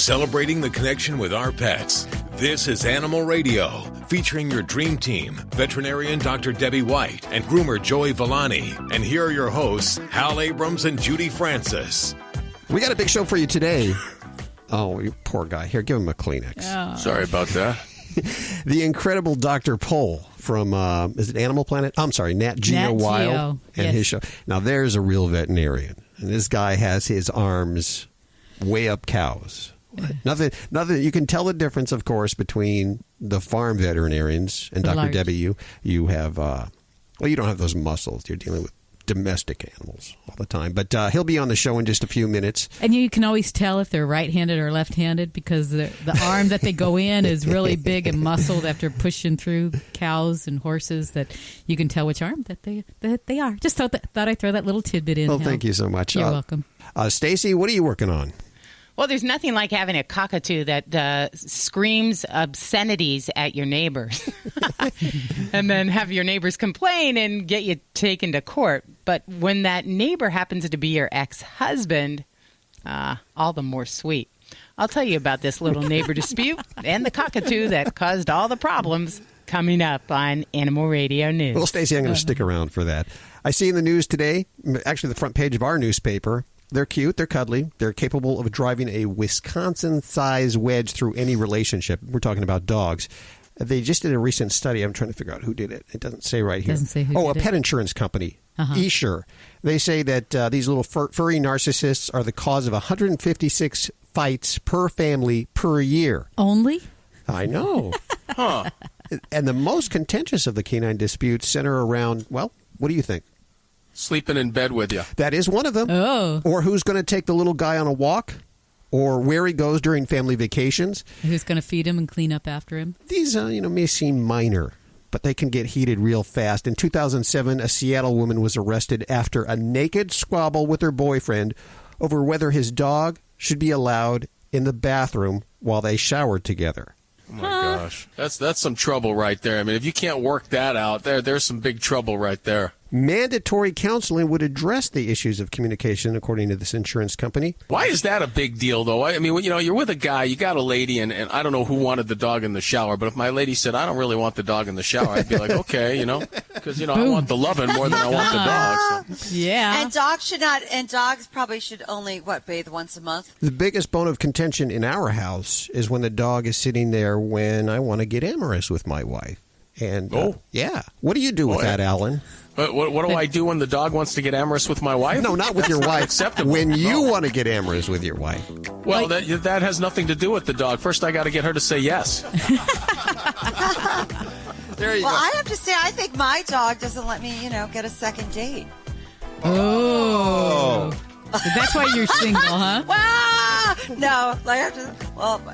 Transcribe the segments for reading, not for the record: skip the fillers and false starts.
celebrating the connection with our pets. This is Animal Radio, featuring your dream team, veterinarian Dr. Debbie White and groomer Joey Villani. And here are your hosts, Hal Abrams and Judy Francis. We got a big show for you today. Oh, you poor guy. Here, give him a Kleenex. Oh. Sorry about that. The incredible Dr. Pole from, is it Animal Planet? I'm sorry, Nat Geo Wild. And his show. Now, there's a real veterinarian. And this guy has his arms way up cows. Nothing. You can tell the difference, of course, between the farm veterinarians and Dr. Debbie. You have, you don't have those muscles. You're dealing with domestic animals all the time. But he'll be on the show in just a few minutes. And you can always tell if they're right-handed or left-handed because the arm that they go in is really big and muscled after pushing through cows and horses, that you can tell which arm that they are. Just thought I'd throw that little tidbit in. Well, thank you so much. You're welcome. Stacy, what are you working on? Well, there's nothing like having a cockatoo that screams obscenities at your neighbors and then have your neighbors complain and get you taken to court. But when that neighbor happens to be your ex-husband, all the more sweet. I'll tell you about this little neighbor dispute and the cockatoo that caused all the problems coming up on Animal Radio News. Well, Stacy, I'm going to stick around for that. I see in the news today, actually the front page of our newspaper, they're cute, they're cuddly, they're capable of driving a Wisconsin-size wedge through any relationship. We're talking about dogs. They just did a recent study. I'm trying to figure out who did it. It doesn't say right here. Doesn't say who did a pet insurance company, Esure. They say that these little furry narcissists are the cause of 156 fights per family per year. Only? I know. Huh. And the most contentious of the canine disputes center around, well, what do you think? Sleeping in bed with you. That is one of them. Oh. Or who's going to take the little guy on a walk, or where he goes during family vacations. Who's going to feed him and clean up after him? These, may seem minor, but they can get heated real fast. In 2007, a Seattle woman was arrested after a naked squabble with her boyfriend over whether his dog should be allowed in the bathroom while they showered together. Oh, my gosh. That's some trouble right there. I mean, if you can't work that out, there's some big trouble right there. Mandatory counseling would address the issues of communication, according to this insurance company. Why is that a big deal, though? I mean, you're with a guy, you got a lady, and I don't know who wanted the dog in the shower, but if my lady said, I don't really want the dog in the shower, I'd be like, okay, because, I want the loving more than I want the dog. So. Yeah. And dogs probably should only, bathe once a month? The biggest bone of contention in our house is when the dog is sitting there when I want to get amorous with my wife. And, yeah. What do you do with that, Alan? What do I do when the dog wants to get amorous with my wife? No, not with your wife. Acceptable. When you want to get amorous with your wife. Well, that has nothing to do with the dog. First, I got to get her to say yes. There you go. Well, I have to say, I think my dog doesn't let me, get a second date. Oh. That's why you're single, huh? No,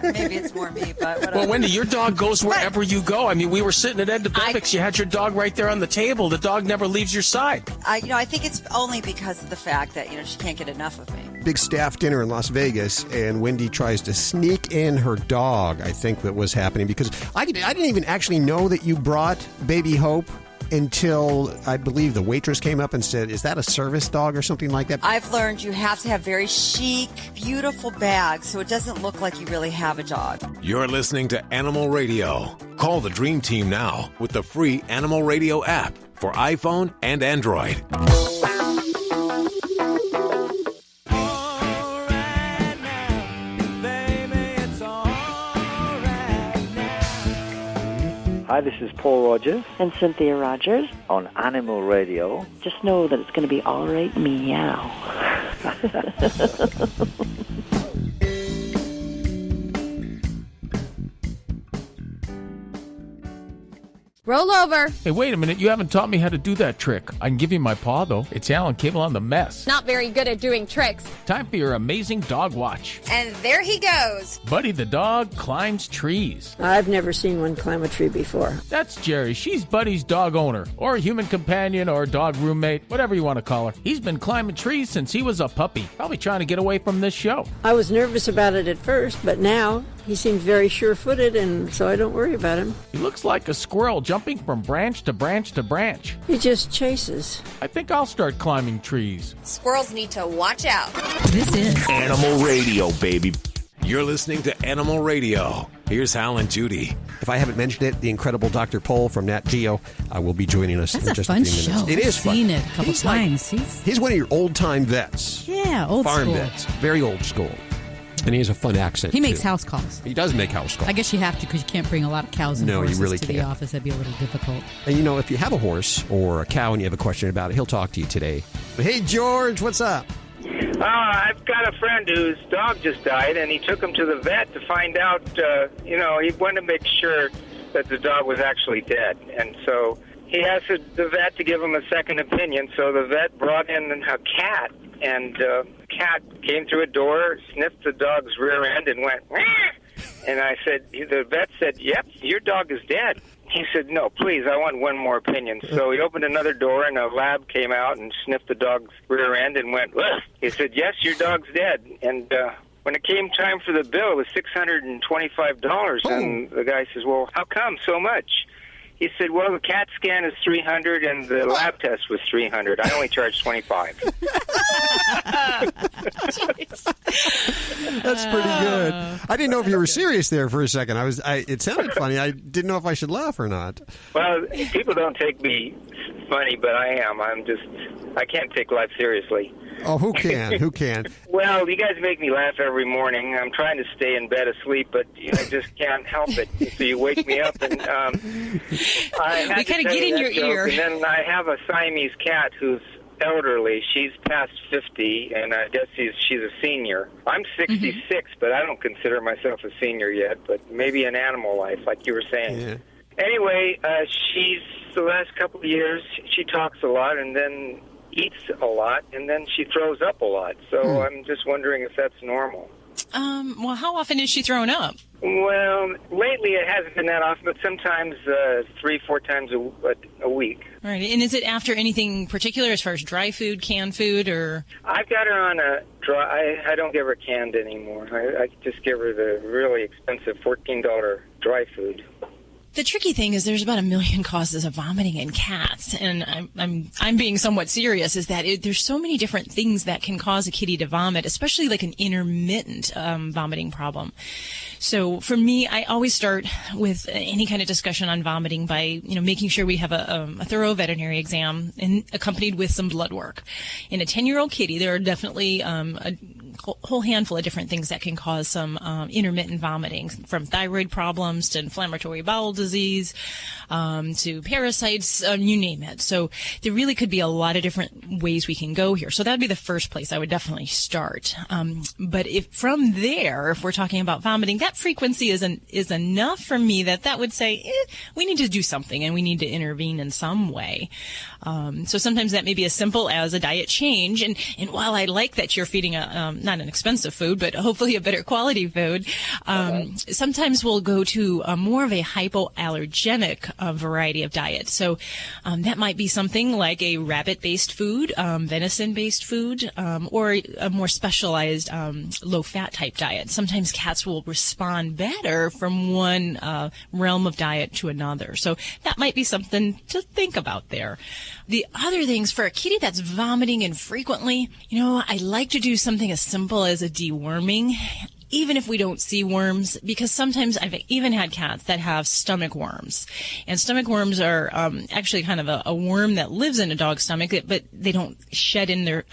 maybe it's more me, but whatever. Well, Wendy, your dog goes wherever you go. I mean, we were sitting at Ed DeBevick's. You had your dog right there on the table. The dog never leaves your side. I think it's only because of the fact that, she can't get enough of me. Big staff dinner in Las Vegas, and Wendy tries to sneak in her dog. I think that was happening because I didn't even actually know that you brought Baby Hope until I believe the waitress came up and said, is that a service dog or something like that? I've learned you have to have very chic, beautiful bags so it doesn't look like you really have a dog. You're listening to Animal Radio. Call the Dream Team now with the free Animal Radio app for iPhone and Android. Hi, this is Paul Rogers. And Cynthia Rogers. On Animal Radio. Just know that it's going to be all right, meow. Roll over. Hey, wait a minute. You haven't taught me how to do that trick. I can give you my paw, though. It's Alan Cable on the mess. Not very good at doing tricks. Time for your amazing dog watch. And there he goes. Buddy the dog climbs trees. I've never seen one climb a tree before. That's Jerry. She's Buddy's dog owner, or human companion, or dog roommate, whatever you want to call her. He's been climbing trees since he was a puppy, probably trying to get away from this show. I was nervous about it at first, but now he seems very sure-footed, and so I don't worry about him. He looks like a squirrel jumping from branch to branch to branch. He just chases. I think I'll start climbing trees. Squirrels need to watch out. This is Animal Radio, baby. You're listening to Animal Radio. Here's Hal and Judy. If I haven't mentioned it, the incredible Dr. Pole from Nat Geo will be joining us in just a few minutes. Show. It is fun. I've seen it a couple times. He's one of your old-time vets. Yeah, old Farm school. vets. Very old school. And he has a fun accent, He makes too. house calls. He does make house calls. I guess you have to because you can't bring a lot of cows and horses you really to the can't. office. That'd be a little difficult. And, if you have a horse or a cow and you have a question about it, he'll talk to you today. Hey, George, what's up? I've got a friend whose dog just died, and he took him to the vet to find out, he wanted to make sure that the dog was actually dead. And so he asked the vet to give him a second opinion. So the vet brought in a cat, and the cat came through a door, sniffed the dog's rear end, and went, "Wah!" And the vet said, "Yep, your dog is dead." He said, "No, please, I want one more opinion." So he opened another door, and a lab came out and sniffed the dog's rear end and went, "Ugh." He said, "Yes, your dog's dead." And when it came time for the bill, it was $625. And the guy says, "Well, how come so much?" He said, "Well, the CAT scan is $300 and the lab test was $300. I only charge $25." That's pretty good. I didn't know if you were serious there for a second. It sounded funny. I didn't know if I should laugh or not. Well, people don't take me funny, but I am. I can't take life seriously. Oh, who can? Who can? Well, you guys make me laugh every morning. I'm trying to stay in bed asleep, but I just can't help it. So you wake me up, and we kind of get in your ear. And then I have a Siamese cat who's elderly. She's past 50, and I guess she's a senior. I'm 66, but I don't consider myself a senior yet, but maybe in animal life, like you were saying. Yeah. Anyway, the last couple of years, she talks a lot, and then eats a lot, and then she throws up a lot. So I'm just wondering if that's normal. Well, how often is she throwing up? Well, lately it hasn't been that often, but sometimes 3-4 times a week. All right. And is it after anything particular as far as dry food, canned food, or? I've got her on a dry. I don't give her canned anymore. I just give her the really expensive $14 dry food. The tricky thing is there's about 1 million causes of vomiting in cats, and I'm being somewhat serious, is that there's so many different things that can cause a kitty to vomit, especially like an intermittent vomiting problem. So for me, I always start with any kind of discussion on vomiting by, making sure we have a thorough veterinary exam and accompanied with some blood work. In a 10-year-old kitty, there are definitely a whole handful of different things that can cause some intermittent vomiting, from thyroid problems to inflammatory bowel disease to parasites, you name it. So there really could be a lot of different ways we can go here. So that would be the first place I would definitely start. But if from there, if we're talking about vomiting, that frequency is enough for me that would say we need to do something and we need to intervene in some way. So sometimes that may be as simple as a diet change. And while I like that you're feeding not an expensive food, but hopefully a better quality food, sometimes we'll go to more of a hypoallergenic variety of diet. So that might be something like a rabbit-based food, venison-based food, or a more specialized low-fat type diet. Sometimes cats will respond better from one realm of diet to another. So that might be something to think about there. The other things for a kitty that's vomiting infrequently, I like to do something as simple as a deworming, even if we don't see worms, because sometimes I've even had cats that have stomach worms. And stomach worms are actually kind of a worm that lives in a dog's stomach, but they don't shed in their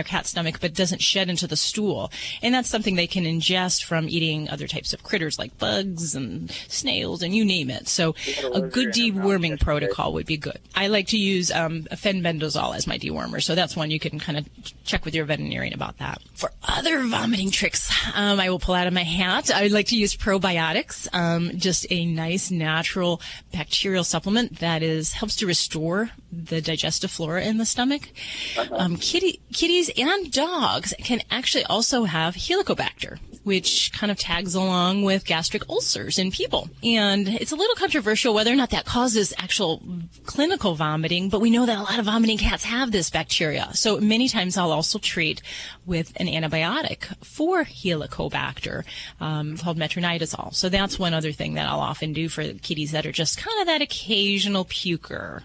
cat's stomach, but doesn't shed into the stool. And that's something they can ingest from eating other types of critters like bugs and snails and you name it. So a good deworming protocol would be good. I like to use fenbendazole as my dewormer, so that's one you can kind of check with your veterinarian about that. For other vomiting tricks, I will pull out of my hat. I like to use probiotics, just a nice natural bacterial supplement that helps to restore the digestive flora in the stomach. Kitties and dogs can actually also have Helicobacter, which kind of tags along with gastric ulcers in people. And it's a little controversial whether or not that causes actual clinical vomiting, but we know that a lot of vomiting cats have this bacteria. So many times I'll also treat with an antibiotic for Helicobacter called metronidazole. So that's one other thing that I'll often do for kitties that are just kind of that occasional puker.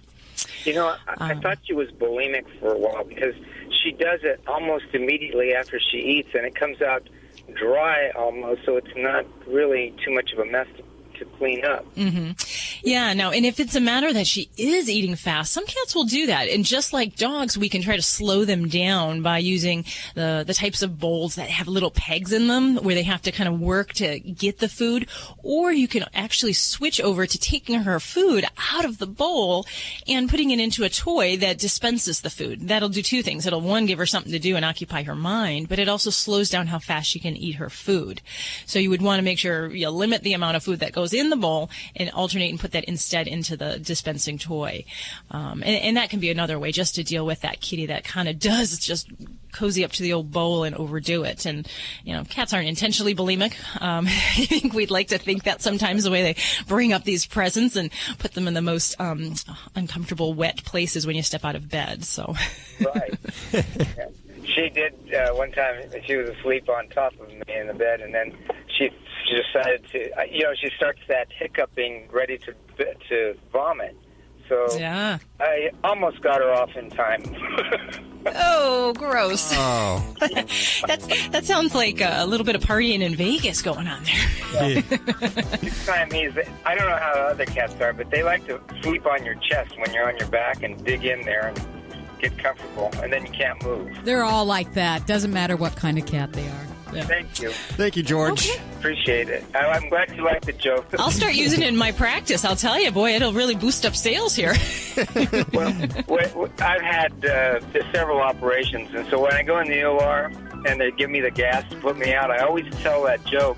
I thought she was bulimic for a while because she does it almost immediately after she eats, and it comes out dry almost, so it's not really too much of a mess to clean up. Mm-hmm. Yeah, no, and if it's a matter that she is eating fast, some cats will do that. And just like dogs, we can try to slow them down by using the types of bowls that have little pegs in them where they have to kind of work to get the food. Or you can actually switch over to taking her food out of the bowl and putting it into a toy that dispenses the food. That'll do two things. It'll, one, give her something to do and occupy her mind, but it also slows down how fast she can eat her food. So you would want to make sure you limit the amount of food that goes in the bowl and alternate and put that instead into the dispensing toy. And that can be another way just to deal with that kitty that kind of does just cozy up to the old bowl and overdo it. And, you know, cats aren't intentionally bulimic. I think we'd like to think that sometimes the way they bring up these presents and put them in the most uncomfortable, wet places when you step out of bed. So. Right. Yeah. She did one time. She was asleep on top of me in the bed, and then she decided to, she starts that hiccuping, ready to vomit. So yeah. I almost got her off in time. Oh, gross. Oh. That sounds like a little bit of partying in Vegas going on there. Yeah. Siamese, I don't know how other cats are, but they like to sleep on your chest when you're on your back and dig in there and get comfortable, and then you can't move. They're all like that. Doesn't matter what kind of cat they are. Yeah. Thank you. Thank you, George. Okay. Appreciate it. I'm glad you liked the joke. I'll start using it in my practice. I'll tell you, boy, it'll really boost up sales here. Well, I've had several operations, and so when I go in the OR and they give me the gas to put me out, I always tell that joke.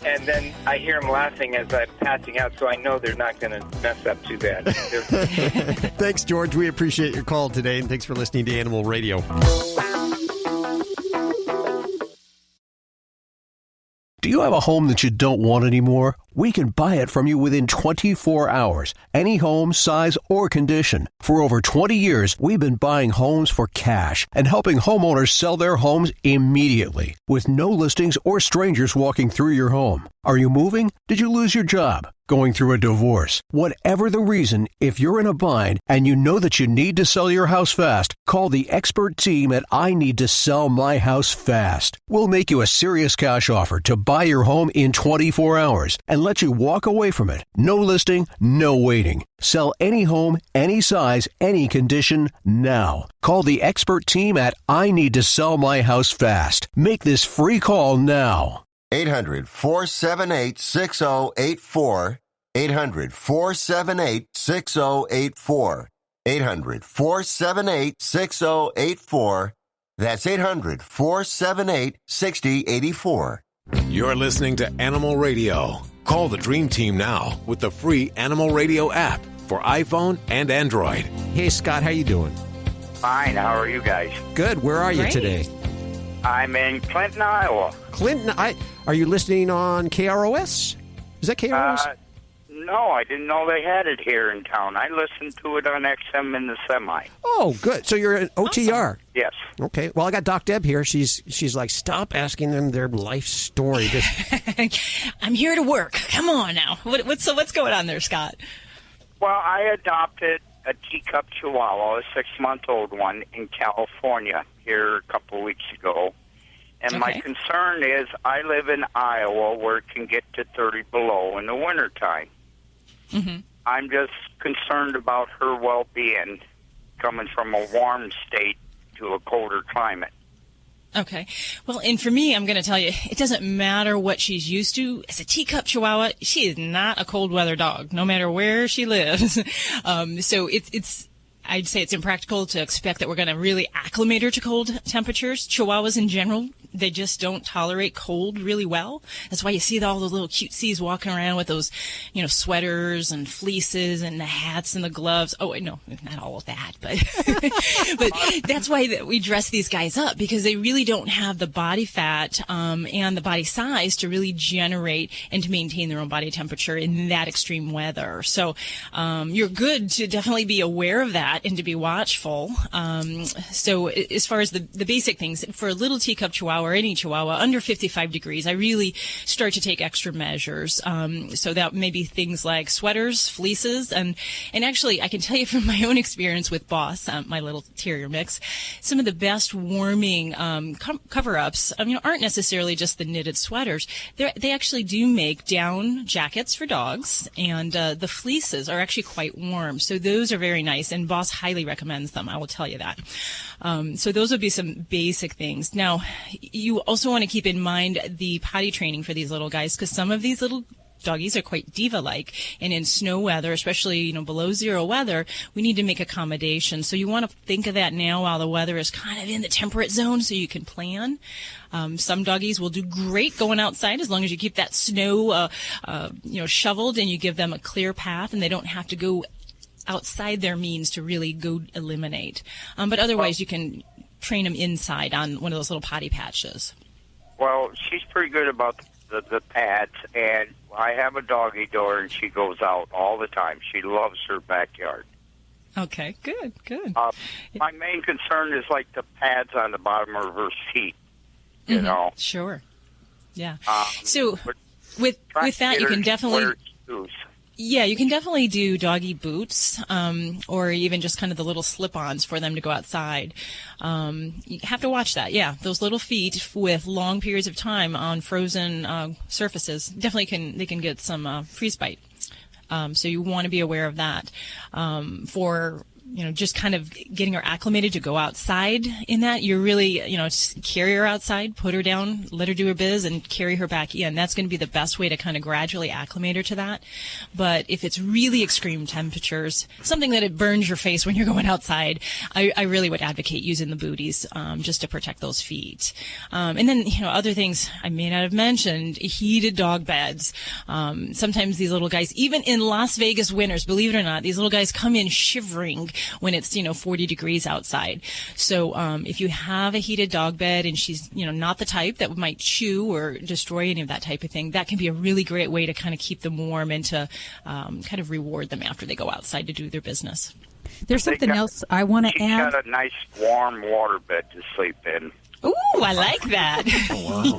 And then I hear them laughing as I'm passing out, so I know they're not going to mess up too bad. Thanks, George. We appreciate your call today, and thanks for listening to Animal Radio. Do you have a home that you don't want anymore? We can buy it from you within 24 hours. Any home, size, or condition. For over 20 years, we've been buying homes for cash and helping homeowners sell their homes immediately with no listings or strangers walking through your home. Are you moving? Did you lose your job? Going through a divorce? Whatever the reason, if you're in a bind and you know that you need to sell your house fast, call the expert team at I Need to Sell My House Fast. We'll make you a serious cash offer to buy your home in 24 hours and let you walk away from it. No listing, no waiting. Sell any home, any size, any condition, now. Call the expert team at I Need to Sell My House Fast. Make this free call now. 800-478-6084. 800-478-6084. 800-478-6084. That's 800-478-6084. You're listening to Animal Radio. Call the Dream Team now with the free Animal Radio app for iPhone and Android. Hey, Scott, how you doing? Fine. How are you guys? Good. Where are you today? I'm in Clinton, Iowa. Clinton, are you listening on KROS? Is that KROS? No, I didn't know they had it here in town. I listened to it on XM in the semi. Oh, good. So you're an OTR? Awesome. Yes. Okay. Well, I got Doc Deb here. She's like, stop asking them their life story. I'm here to work. Come on now. What's going on there, Scott? Well, I adopted a teacup Chihuahua, a 6-month-old one, in California here a couple of weeks ago. And my concern is I live in Iowa where it can get to 30 below in the wintertime. Mm-hmm. I'm just concerned about her well-being coming from a warm state to a colder climate. Okay. Well, and for me, I'm going to tell you, it doesn't matter what she's used to. As a teacup Chihuahua, she is not a cold weather dog, no matter where she lives. So I'd say it's impractical to expect that we're going to really acclimate her to cold temperatures. Chihuahuas in general, they just don't tolerate cold really well. That's why you see all those little cutesies walking around with those, sweaters and fleeces and the hats and the gloves. Oh, no, not all of that, but but that's why we dress these guys up, because they really don't have the body fat and the body size to really generate and to maintain their own body temperature in that extreme weather. So you're good to definitely be aware of that and to be watchful. So as far as the basic things, for a little teacup Chihuahua, Chihuahua or any Chihuahua under 55 degrees, I really start to take extra measures. So that may be things like sweaters, fleeces, and actually I can tell you from my own experience with Boss, my little terrier mix, some of the best warming cover-ups aren't necessarily just the knitted sweaters. They actually do make down jackets for dogs, and the fleeces are actually quite warm. So those are very nice, and Boss highly recommends them, I will tell you that. So those would be some basic things. Now, you also want to keep in mind the potty training for these little guys, because some of these little doggies are quite diva-like, and in snow weather, especially below zero weather, we need to make accommodations. So you want to think of that now while the weather is kind of in the temperate zone, so you can plan. Some doggies will do great going outside as long as you keep that snow, shoveled, and you give them a clear path, and they don't have to go outside their means to really go eliminate. But otherwise, you can train them inside on one of those little potty patches. Well, she's pretty good about the pads, and I have a doggy door, and she goes out all the time. She loves her backyard. Okay, good. My main concern is like the pads on the bottom of her seat, you know. Sure. Yeah. So with that, you can definitely... Yeah, you can definitely do doggy boots, or even just kind of the little slip-ons for them to go outside. You have to watch that. Yeah, those little feet with long periods of time on frozen surfaces definitely they can get some freeze bite. So you want to be aware of that. For just kind of getting her acclimated to go outside in that, you're really, carry her outside, put her down, let her do her biz, and carry her back in. That's going to be the best way to kind of gradually acclimate her to that. But if it's really extreme temperatures, something that it burns your face when you're going outside, I really would advocate using the booties, just to protect those feet. And then, other things I may not have mentioned, heated dog beds. Sometimes these little guys, even in Las Vegas winters, believe it or not, these little guys come in shivering when it's 40 degrees outside. So if you have a heated dog bed and she's not the type that might chew or destroy any of that type of thing, that can be a really great way to kind of keep them warm and to kind of reward them after they go outside to do their business. There's something else I want to add. She's got a nice warm water bed to sleep in. Ooh, I like that. Oh, wow.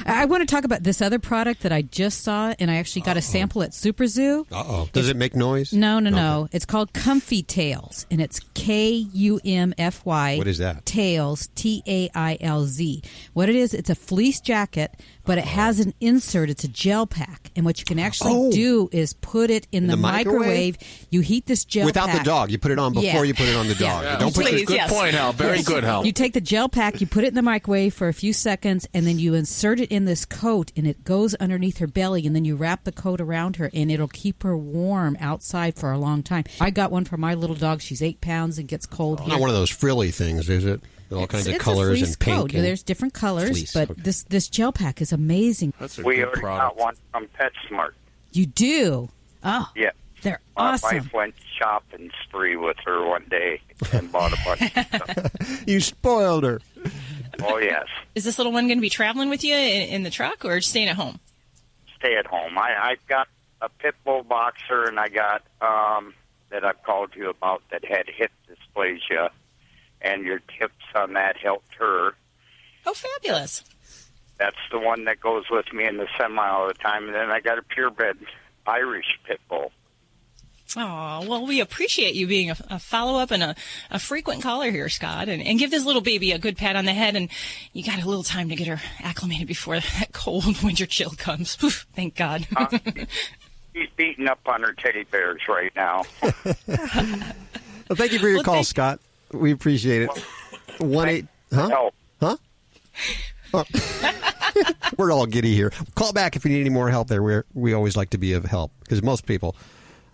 I want to talk about this other product that I just saw, and I actually got a sample at Super Zoo. Does it make noise? No. It's called Comfy Tails, and it's Kumfy. What is that? Tails, Tailz. What it is, it's a fleece jacket, but it has an insert. It's a gel pack, and what you can actually do is put it in the microwave. You heat this gel without pack. the dog. You put it on before you put it on the dog. Yeah. Don't put Please, good point, Hal. Very good, Hal. You take the gel pack, you put it in the microwave for a few seconds, and then you insert it in this coat, and it goes underneath her belly, and then you wrap the coat around her, and it'll keep her warm outside for a long time. I got one for my little dog. She's 8 pounds and gets cold here. Not one of those frilly things, is it? All kinds of colors and pink. There's different colors, fleece. but this gel pack is amazing. We already got one from PetSmart. You do? Oh, yeah. They're My awesome. wife went shopping spree with her one day and bought a bunch of stuff. You spoiled her. Oh, yes. Is this little one going to be traveling with you in the truck or staying at home? Stay at home. I've got a pit bull boxer, and I got that I've called you about that had hip dysplasia, and your tips on that helped her. Oh, fabulous. That's the one that goes with me in the semi all the time. And then I got a purebred Irish pit bull. Oh, well, we appreciate you being a follow-up and a frequent caller here, Scott. And give this little baby a good pat on the head. And you got a little time to get her acclimated before that cold winter chill comes. Oof, thank God. She's beating up on her teddy bears right now. Well, thank you for your call, Scott. We appreciate it. 1-8... Huh? Huh? Oh. We're all giddy here. Call back if you need any more help there. We always like to be of help because most people,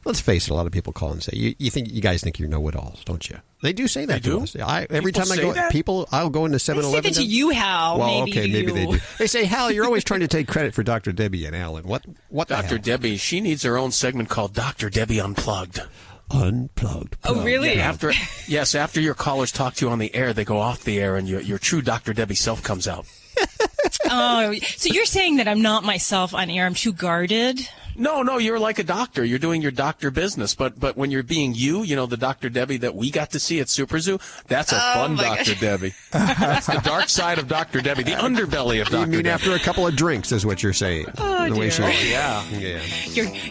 let's face it, a lot of people call and say, you guys think you're know-it-alls, don't you? They do say that to us. Every time I go, I'll go into 7-Eleven. They say that to you, Hal. Well, maybe they do. They say, Hal, you're always trying to take credit for Dr. Debbie and Alan. What Dr. Debbie, she needs her own segment called Dr. Debbie Unplugged. Unplugged. Oh, really? Yeah, after your callers talk to you on the air, they go off the air, and your true Dr. Debbie self comes out. Oh, so you're saying that I'm not myself on air. I'm too guarded? No, you're like a doctor. You're doing your doctor business. But when you're being the Dr. Debbie that we got to see at Super Zoo, that's a fun Dr. Debbie. That's the dark side of Dr. Debbie, the underbelly of Dr. Debbie. You mean after a couple of drinks is what you're saying. Oh, dear. Yeah.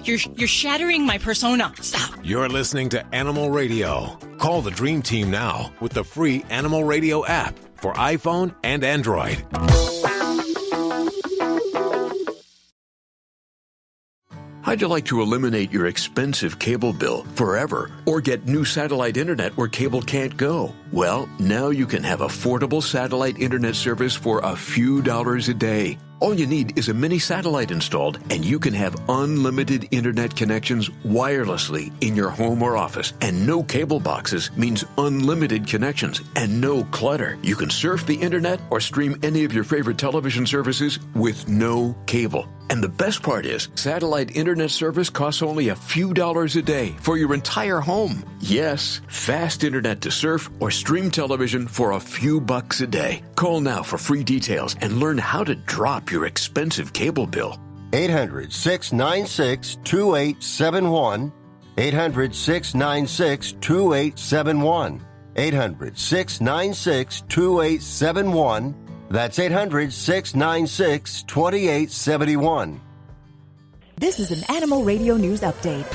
You're shattering my persona. Stop. You're listening to Animal Radio. Call the Dream Team now with the free Animal Radio app for iPhone and Android. How'd you like to eliminate your expensive cable bill forever or get new satellite internet where cable can't go? Well, now you can have affordable satellite internet service for a few dollars a day. All you need is a mini satellite installed, and you can have unlimited internet connections wirelessly in your home or office. And no cable boxes means unlimited connections and no clutter. You can surf the internet or stream any of your favorite television services with no cable. And the best part is, satellite internet service costs only a few dollars a day for your entire home. Yes, fast internet to surf or stream television for a few bucks a day. Call now for free details and learn how to drop your expensive cable bill. 800-696-2871. 800-696-2871. 800-696-2871. That's 800-696-2871. This is an Animal Radio News Update.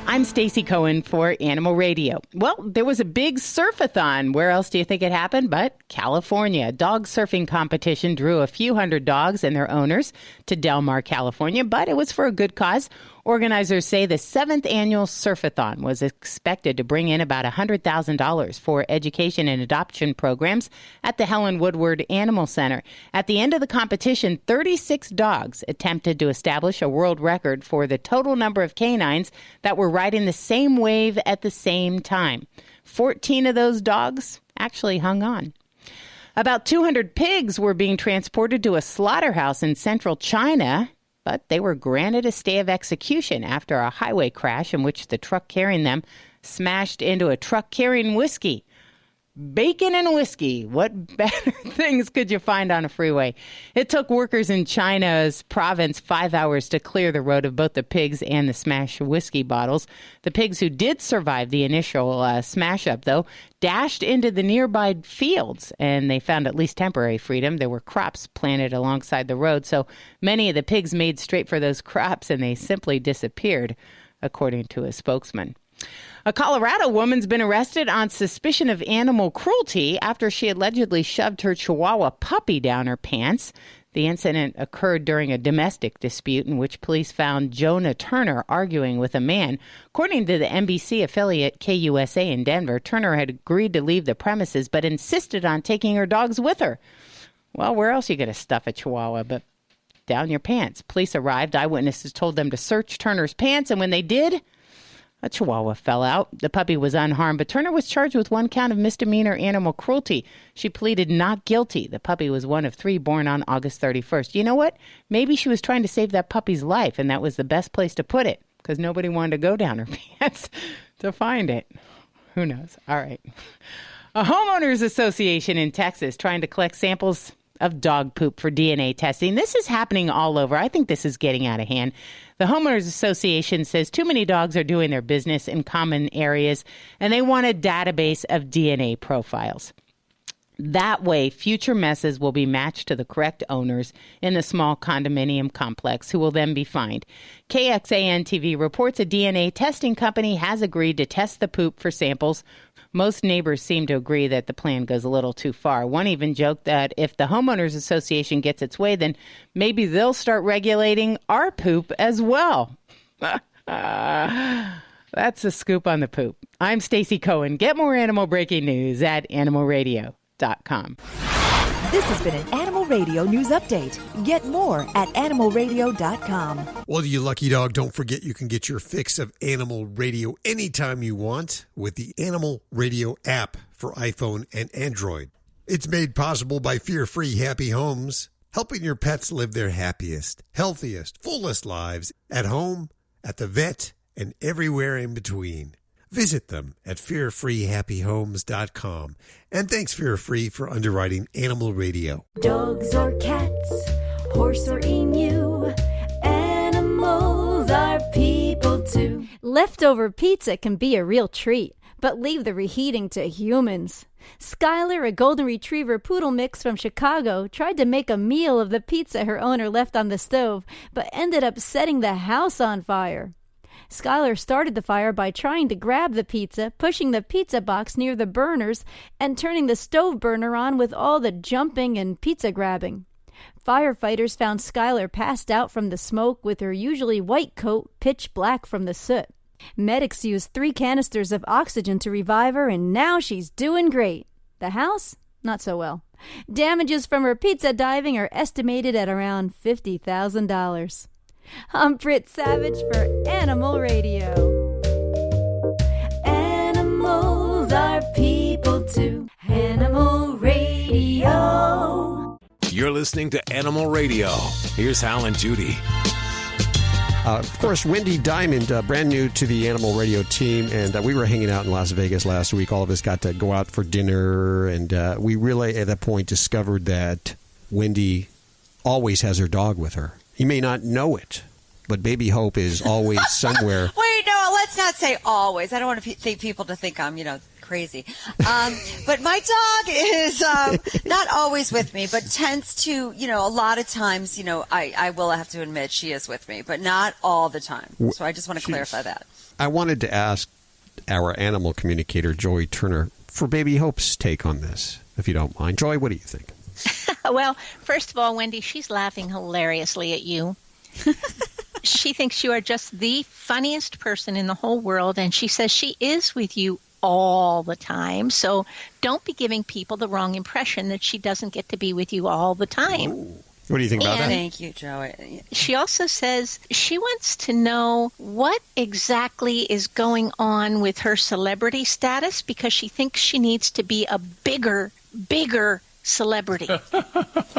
I'm Stacy Cohen for Animal Radio. Well, there was a big surfathon. Where else do you think it happened but California? A dog surfing competition drew a few hundred dogs and their owners to Del Mar, California, but it was for a good cause. Organizers say the 7th annual surfathon was expected to bring in about $100,000 for education and adoption programs at the Helen Woodward Animal Center. At the end of the competition, 36 dogs attempted to establish a world record for the total number of canines that were riding the same wave at the same time. 14 of those dogs actually hung on. About 200 pigs were being transported to a slaughterhouse in central China, but they were granted a stay of execution after a highway crash in which the truck carrying them smashed into a truck carrying whiskey. Bacon and whiskey. What better things could you find on a freeway? It took workers in China's province 5 hours to clear the road of both the pigs and the smashed whiskey bottles. The pigs who did survive the initial smash-up, though, dashed into the nearby fields, and they found at least temporary freedom. There were crops planted alongside the road, so many of the pigs made straight for those crops, and they simply disappeared, according to a spokesman. A Colorado woman's been arrested on suspicion of animal cruelty after she allegedly shoved her Chihuahua puppy down her pants. The incident occurred during a domestic dispute in which police found Johna Turner arguing with a man. According to the NBC affiliate KUSA in Denver, Turner had agreed to leave the premises but insisted on taking her dogs with her. Well, where else are you going to stuff a Chihuahua but down your pants? Police arrived. Eyewitnesses told them to search Turner's pants, and when they did, a Chihuahua fell out. The puppy was unharmed, but Turner was charged with 1 count of misdemeanor animal cruelty. She pleaded not guilty. The puppy was one of 3 born on August 31st. You know what? Maybe she was trying to save that puppy's life, and that was the best place to put it, because nobody wanted to go down her pants to find it. Who knows? All right. A homeowners association in Texas trying to collect samples of dog poop for DNA testing. This is happening all over. I think this is getting out of hand. The Homeowners Association says too many dogs are doing their business in common areas, and they want a database of DNA profiles. That way, future messes will be matched to the correct owners in the small condominium complex, who will then be fined. KXAN-TV reports a DNA testing company has agreed to test the poop for samples. Most neighbors seem to agree that the plan goes a little too far. One even joked that if the Homeowners Association gets its way, then maybe they'll start regulating our poop as well. That's a scoop on the poop. I'm Stacy Cohen. Get more animal breaking news at animalradio.com. This has been an Animal Radio News Update. Get more at animalradio.com. Well, you lucky dog, don't forget you can get your fix of Animal Radio anytime you want with the Animal Radio app for iPhone and Android. It's made possible by Fear-Free Happy Homes, helping your pets live their happiest, healthiest, fullest lives at home, at the vet, and everywhere in between. Visit them at fearfreehappyhomes.com. And thanks, Fear Free, for underwriting Animal Radio. Dogs or cats, horse or emu, animals are people too. Leftover pizza can be a real treat, but leave the reheating to humans. Skylar, a golden retriever poodle mix from Chicago, tried to make a meal of the pizza her owner left on the stove, but ended up setting the house on fire. Skylar started the fire by trying to grab the pizza, pushing the pizza box near the burners, and turning the stove burner on with all the jumping and pizza grabbing. Firefighters found Skylar passed out from the smoke with her usually white coat pitch black from the soot. Medics used 3 canisters of oxygen to revive her, and now she's doing great. The house? Not so well. Damages from her pizza diving are estimated at around $50,000. I'm Britt Savage for Animal Radio. Animals are people too. Animal Radio. You're listening to Animal Radio. Here's Hal and Judy. Of course, Wendy Diamond, brand new to the Animal Radio team, and we were hanging out in Las Vegas last week. All of us got to go out for dinner, and we really, at that point, discovered that Wendy always has her dog with her. You may not know it, but Baby Hope is always somewhere. Wait, no, let's not say always. I don't want to think people to think I'm, crazy. But my dog is not always with me, but tends to, a lot of times, I will have to admit she is with me, but not all the time. So I just want to clarify that. I wanted to ask our animal communicator, Johna Turner, for Baby Hope's take on this, if you don't mind. Joy, what do you think? Well, first of all, Wendy, she's laughing hilariously at you. She thinks you are just the funniest person in the whole world, and she says she is with you all the time. So don't be giving people the wrong impression that she doesn't get to be with you all the time. Ooh. What do you think about that? Thank you, Joey. She also says she wants to know what exactly is going on with her celebrity status because she thinks she needs to be a bigger celebrity.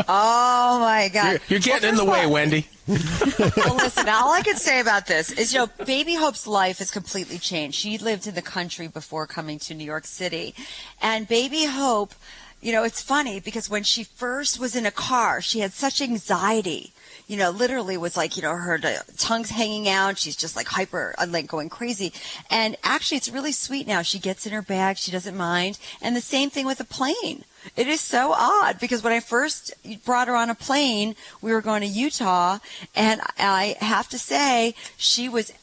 Oh, my God. You're getting in the way, Wendy. Well, listen, all I can say about this is, Baby Hope's life has completely changed. She lived in the country before coming to New York City. And Baby Hope, it's funny because when she first was in a car, she had such anxiety. Literally was like, her tongue's hanging out. She's just like hyper, like going crazy. And actually, it's really sweet now. She gets in her bag. She doesn't mind. And the same thing with a plane. It is so odd because when I first brought her on a plane, we were going to Utah, and I have to say,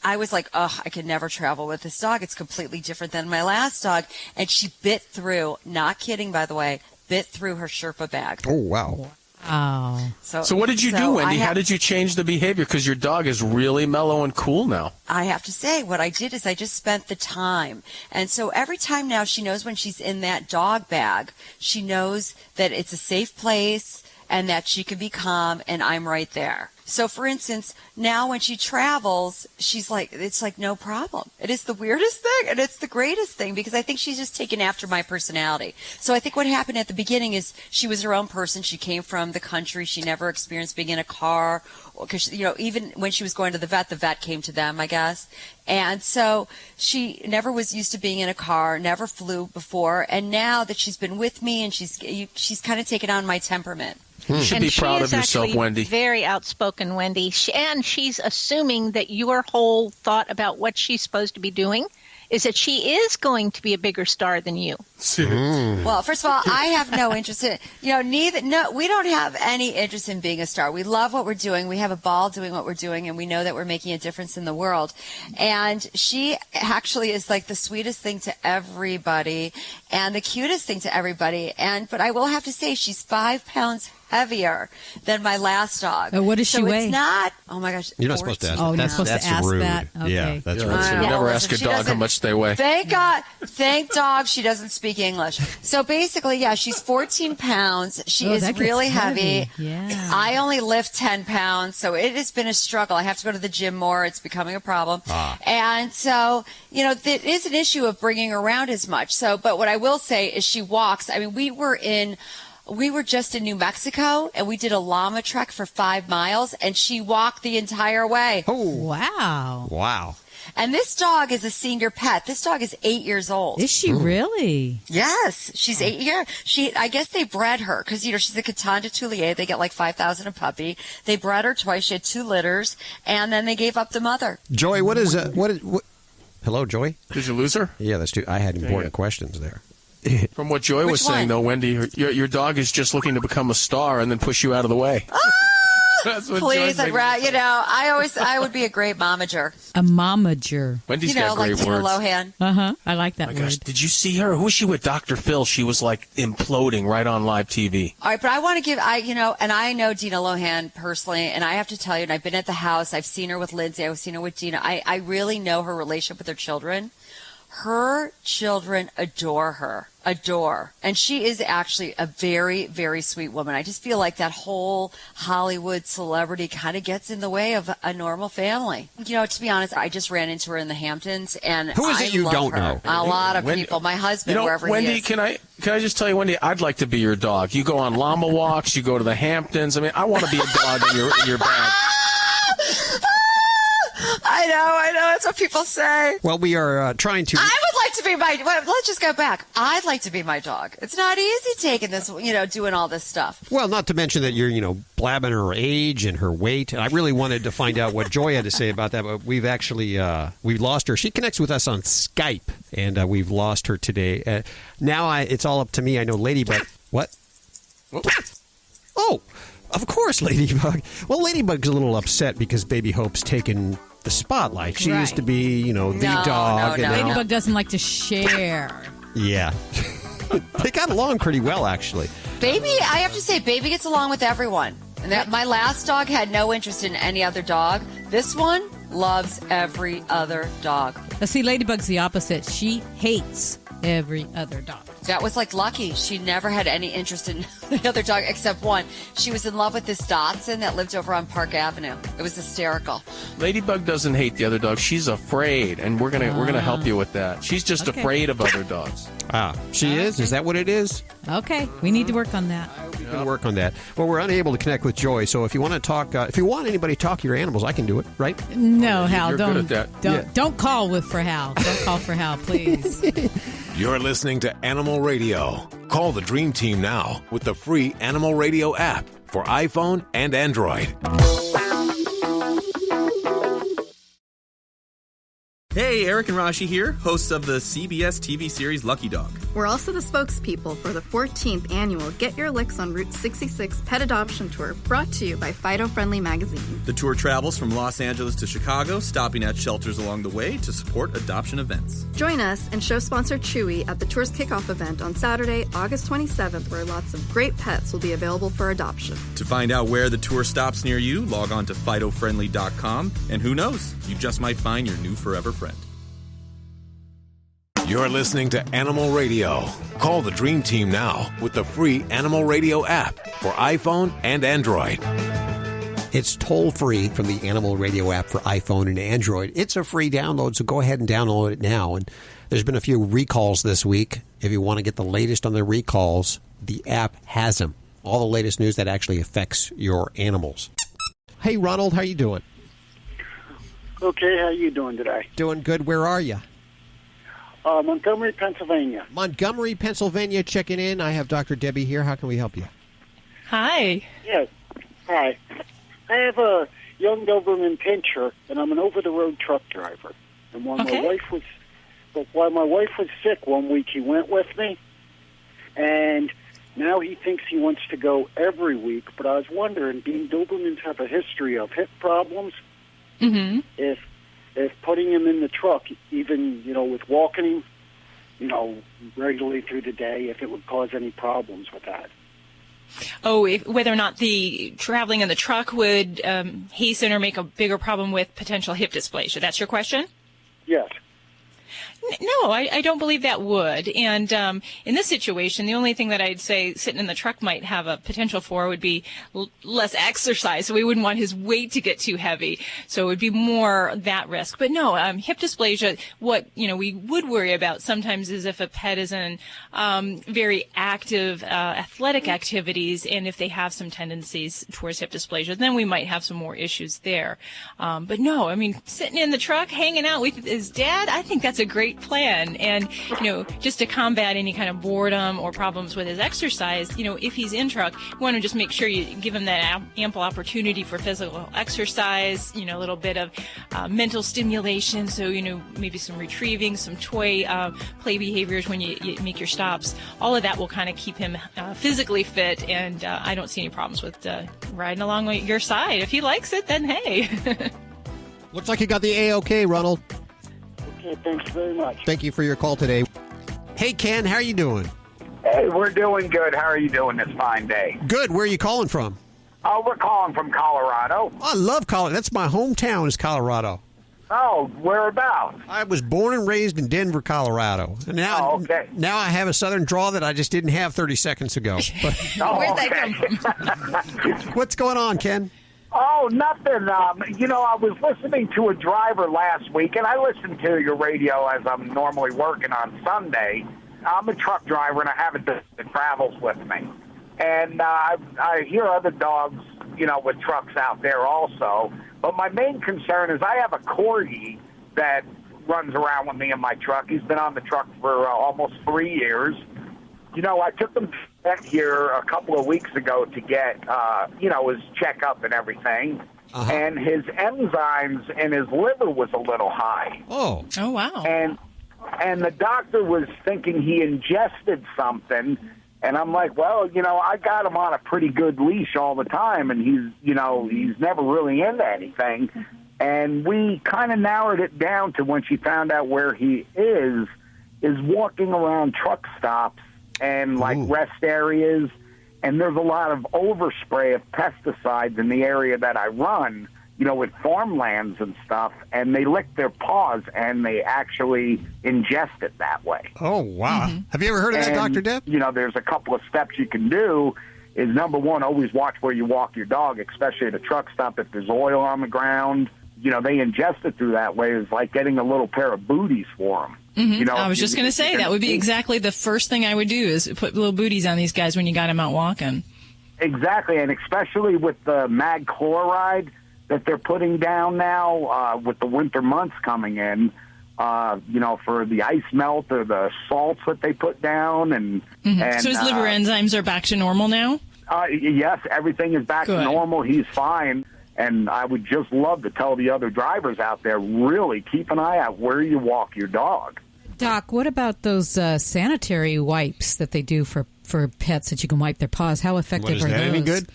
I was like, I could never travel with this dog. It's completely different than my last dog. And she bit through, not kidding, by the way, bit through her Sherpa bag. Oh, wow. Oh. So what did you do, Wendy? How did you change the behavior? Because your dog is really mellow and cool now. I have to say, what I did is I just spent the time. And so every time now she knows when she's in that dog bag, she knows that it's a safe place and that she can be calm and I'm right there. So, for instance, now when she travels, it's like no problem. It is the weirdest thing, and it's the greatest thing because I think she's just taken after my personality. So I think what happened at the beginning is she was her own person. She came from the country. She never experienced being in a car because, even when she was going to the vet came to them, I guess. And so she never was used to being in a car, never flew before. And now that she's been with me and she's kind of taken on my temperament. You should be proud of yourself, Wendy. Very outspoken, Wendy. And she's assuming that your whole thought about what she's supposed to be doing is that she is going to be a bigger star than you. Well, first of all, I have no interest in, we don't have any interest in being a star. We love what we're doing. We have a ball doing what we're doing, and we know that we're making a difference in the world. And she actually is like the sweetest thing to everybody and the cutest thing to everybody. But I will have to say she's 5 pounds heavier than my last dog. What does she weigh? It's not. Oh my gosh. You're not supposed to ask. Oh, That's rude. That. Okay. Yeah, that's rude. You never ask a dog how much they weigh. Thank dog she doesn't speak English. So basically, yeah, she's 14 pounds. She is really heavy. Yeah. I only lift 10 pounds, so it has been a struggle. I have to go to the gym more. It's becoming a problem. And so, it is an issue of bringing her around as much. So, but what I will say is she walks. I mean, we were just in New Mexico, and we did a llama trek for 5 miles, and she walked the entire way. Oh, wow. Wow. And this dog is a senior pet. This dog is 8 years old. Is she really? Yes, she's 8 years. I guess they bred her because she's a Caton de Toulier. They get like $5,000 a puppy. They bred her twice. She had 2 litters, and then they gave up the mother. Joy, what? Hello, Joy. Did you lose her? Yeah, that's true. I had important questions there. From what Joy was saying, though, Wendy, your dog is just looking to become a star and then push you out of the way. That's what Please, I would be a great momager. A momager. Wendy's got great like words. Lohan. I like that Oh my word. gosh, did you see her? Who was she with? Dr. Phil. She was like imploding right on live TV. All right, but I want to give, and I know Dina Lohan personally, and I have to tell you, and I've been at the house, I've seen her with Lindsay, I've seen her with Dina. I really know her relationship with her children. Her children adore her. And she is actually a very, very sweet woman. I just feel like that whole Hollywood celebrity kind of gets in the way of a normal family. To be honest, I just ran into her in the Hamptons, and who is it you don't know? A lot of people. My husband, wherever Wendy, he is. can I just tell you, Wendy, I'd like to be your dog. You go on llama walks, you go to the Hamptons. I mean, I want to be a dog in your bag. I know. That's what people say. Well, we are trying to. I would like to be let's just go back. I'd like to be my dog. It's not easy taking this, doing all this stuff. Well, not to mention that you're, blabbing her age and her weight. And I really wanted to find out what Joy had to say about that, but we've actually, we've lost her. She connects with us on Skype, and we've lost her today. Now it's all up to me. I know Ladybug. What? Oh, of course, Ladybug. Well, Ladybug's a little upset because Baby Hope's taken the spotlight. She used to be, the dog. No. Ladybug doesn't like to share. Yeah. They got along pretty well, actually. I have to say, Baby gets along with everyone. And my last dog had no interest in any other dog. This one loves every other dog. Now, see, Ladybug's the opposite. She hates every other dog. That was like Lucky. She never had any interest in the other dog except one. She was in love with this Dachshund that lived over on Park Avenue. It was hysterical. Ladybug doesn't hate the other dog. She's afraid, and we're gonna help you with that. She's just afraid of other dogs. She is? Is that what it is? Okay, we need to work on that. We can work on that. Well, we're unable to connect with Joy, so if you want to talk, if you want anybody to talk to your animals, I can do it, right? No, Hal, You're don't. good at that. Don't call for Hal. Don't call for Hal, please. You're listening to Animal Radio. Call the Dream Team now with the free Animal Radio app for iPhone and Android. Hey, Eric and Rashi here, hosts of the CBS TV series Lucky Dog. We're also the spokespeople for the 14th annual Get Your Licks on Route 66 Pet Adoption Tour, brought to you by Fido Friendly Magazine. The tour travels from Los Angeles to Chicago, stopping at shelters along the way to support adoption events. Join us and show sponsor Chewy at the tour's kickoff event on Saturday, August 27th, where lots of great pets will be available for adoption. To find out where the tour stops near you, log on to FidoFriendly.com, and who knows, you just might find your new forever friend. You're listening to Animal Radio. Call the Dream Team now with the free Animal Radio app for iPhone and Android. It's toll-free from the Animal Radio app for iPhone and Android. It's a free download, so go ahead and download it now. And there's been a few recalls this week. If you want to get the latest on the recalls, the app has them. All the latest news that actually affects your animals. Hey, Ronald, how you doing? Okay, how you doing today? Doing good. Where are you? Montgomery, Pennsylvania. Montgomery, Pennsylvania, checking in. I have Dr. Debbie here. How can we help you? Hi. Yes. Hi. I have a young Doberman Pinscher, and I'm an over-the-road truck driver. And while my wife was sick one week, he went with me, and now he thinks he wants to go every week. But I was wondering, being Dobermans have a history of hip problems, if putting him in the truck, even, with walking him, regularly through the day, if it would cause any problems with that. Oh, whether or not the traveling in the truck would hasten or make a bigger problem with potential hip dysplasia. That's your question? Yes. No, I don't believe that would. And in this situation, the only thing that I'd say sitting in the truck might have a potential for would be less exercise. So we wouldn't want his weight to get too heavy. So it would be more that risk. But no, hip dysplasia, what we would worry about sometimes is if a pet is in very active athletic activities, and if they have some tendencies towards hip dysplasia, then we might have some more issues there. But no, I mean, sitting in the truck, hanging out with his dad, I think that's a great plan. And, just to combat any kind of boredom or problems with his exercise, if he's in truck, you want to just make sure you give him that ample opportunity for physical exercise, a little bit of mental stimulation. So, maybe some retrieving, some toy play behaviors when you make your stops. All of that will kind of keep him physically fit. And I don't see any problems with riding along with your side. If he likes it, then hey. Looks like you got the A-OK, Ronald. Okay, thanks very much. Thank you for your call today. Hey, Ken, how are you doing? Hey, we're doing good. How are you doing this fine day? Good. Where are you calling from? Oh, we're calling from Colorado. I love Colorado. That's my hometown is Colorado. Oh, whereabouts? I was born and raised in Denver, Colorado. And now, now I have a southern drawl that I just didn't have 30 seconds ago. But, Where'd that come from? What's going on, Ken? Oh, nothing. I was listening to a driver last week, and I listen to your radio as I'm normally working on Sunday. I'm a truck driver, and I have it that travels with me. And I hear other dogs, with trucks out there also. But my main concern is I have a Corgi that runs around with me in my truck. He's been on the truck for almost 3 years. I took him back here a couple of weeks ago to get, his checkup and everything. Uh-huh. And his enzymes in his liver was a little high. Oh, wow. And the doctor was thinking he ingested something. And I'm like, well, I got him on a pretty good leash all the time, and he's never really into anything. And we kind of narrowed it down to when she found out where he is walking around truck stops and rest areas. And there's a lot of overspray of pesticides in the area that I run, with farmlands and stuff, and they lick their paws and they actually ingest it that way. Oh, wow. Mm-hmm. Have you ever heard of that, Dr. Depp? There's a couple of steps you can do. Is number one, always watch where you walk your dog, especially at a truck stop. If there's oil on the ground, they ingest it through that way. It's like getting a little pair of booties for them. Mm-hmm. I was just going to say, that would be exactly the first thing I would do is put little booties on these guys when you got them out walking. Exactly, and especially with the mag chloride that they're putting down now with the winter months coming in, for the ice melt or the salts that they put down. And so his liver enzymes are back to normal now? Yes, everything is back to normal. He's fine. And I would just love to tell the other drivers out there, really keep an eye out where you walk your dog. Doc, what about those sanitary wipes that they do for pets that you can wipe their paws? How effective are those? Any good?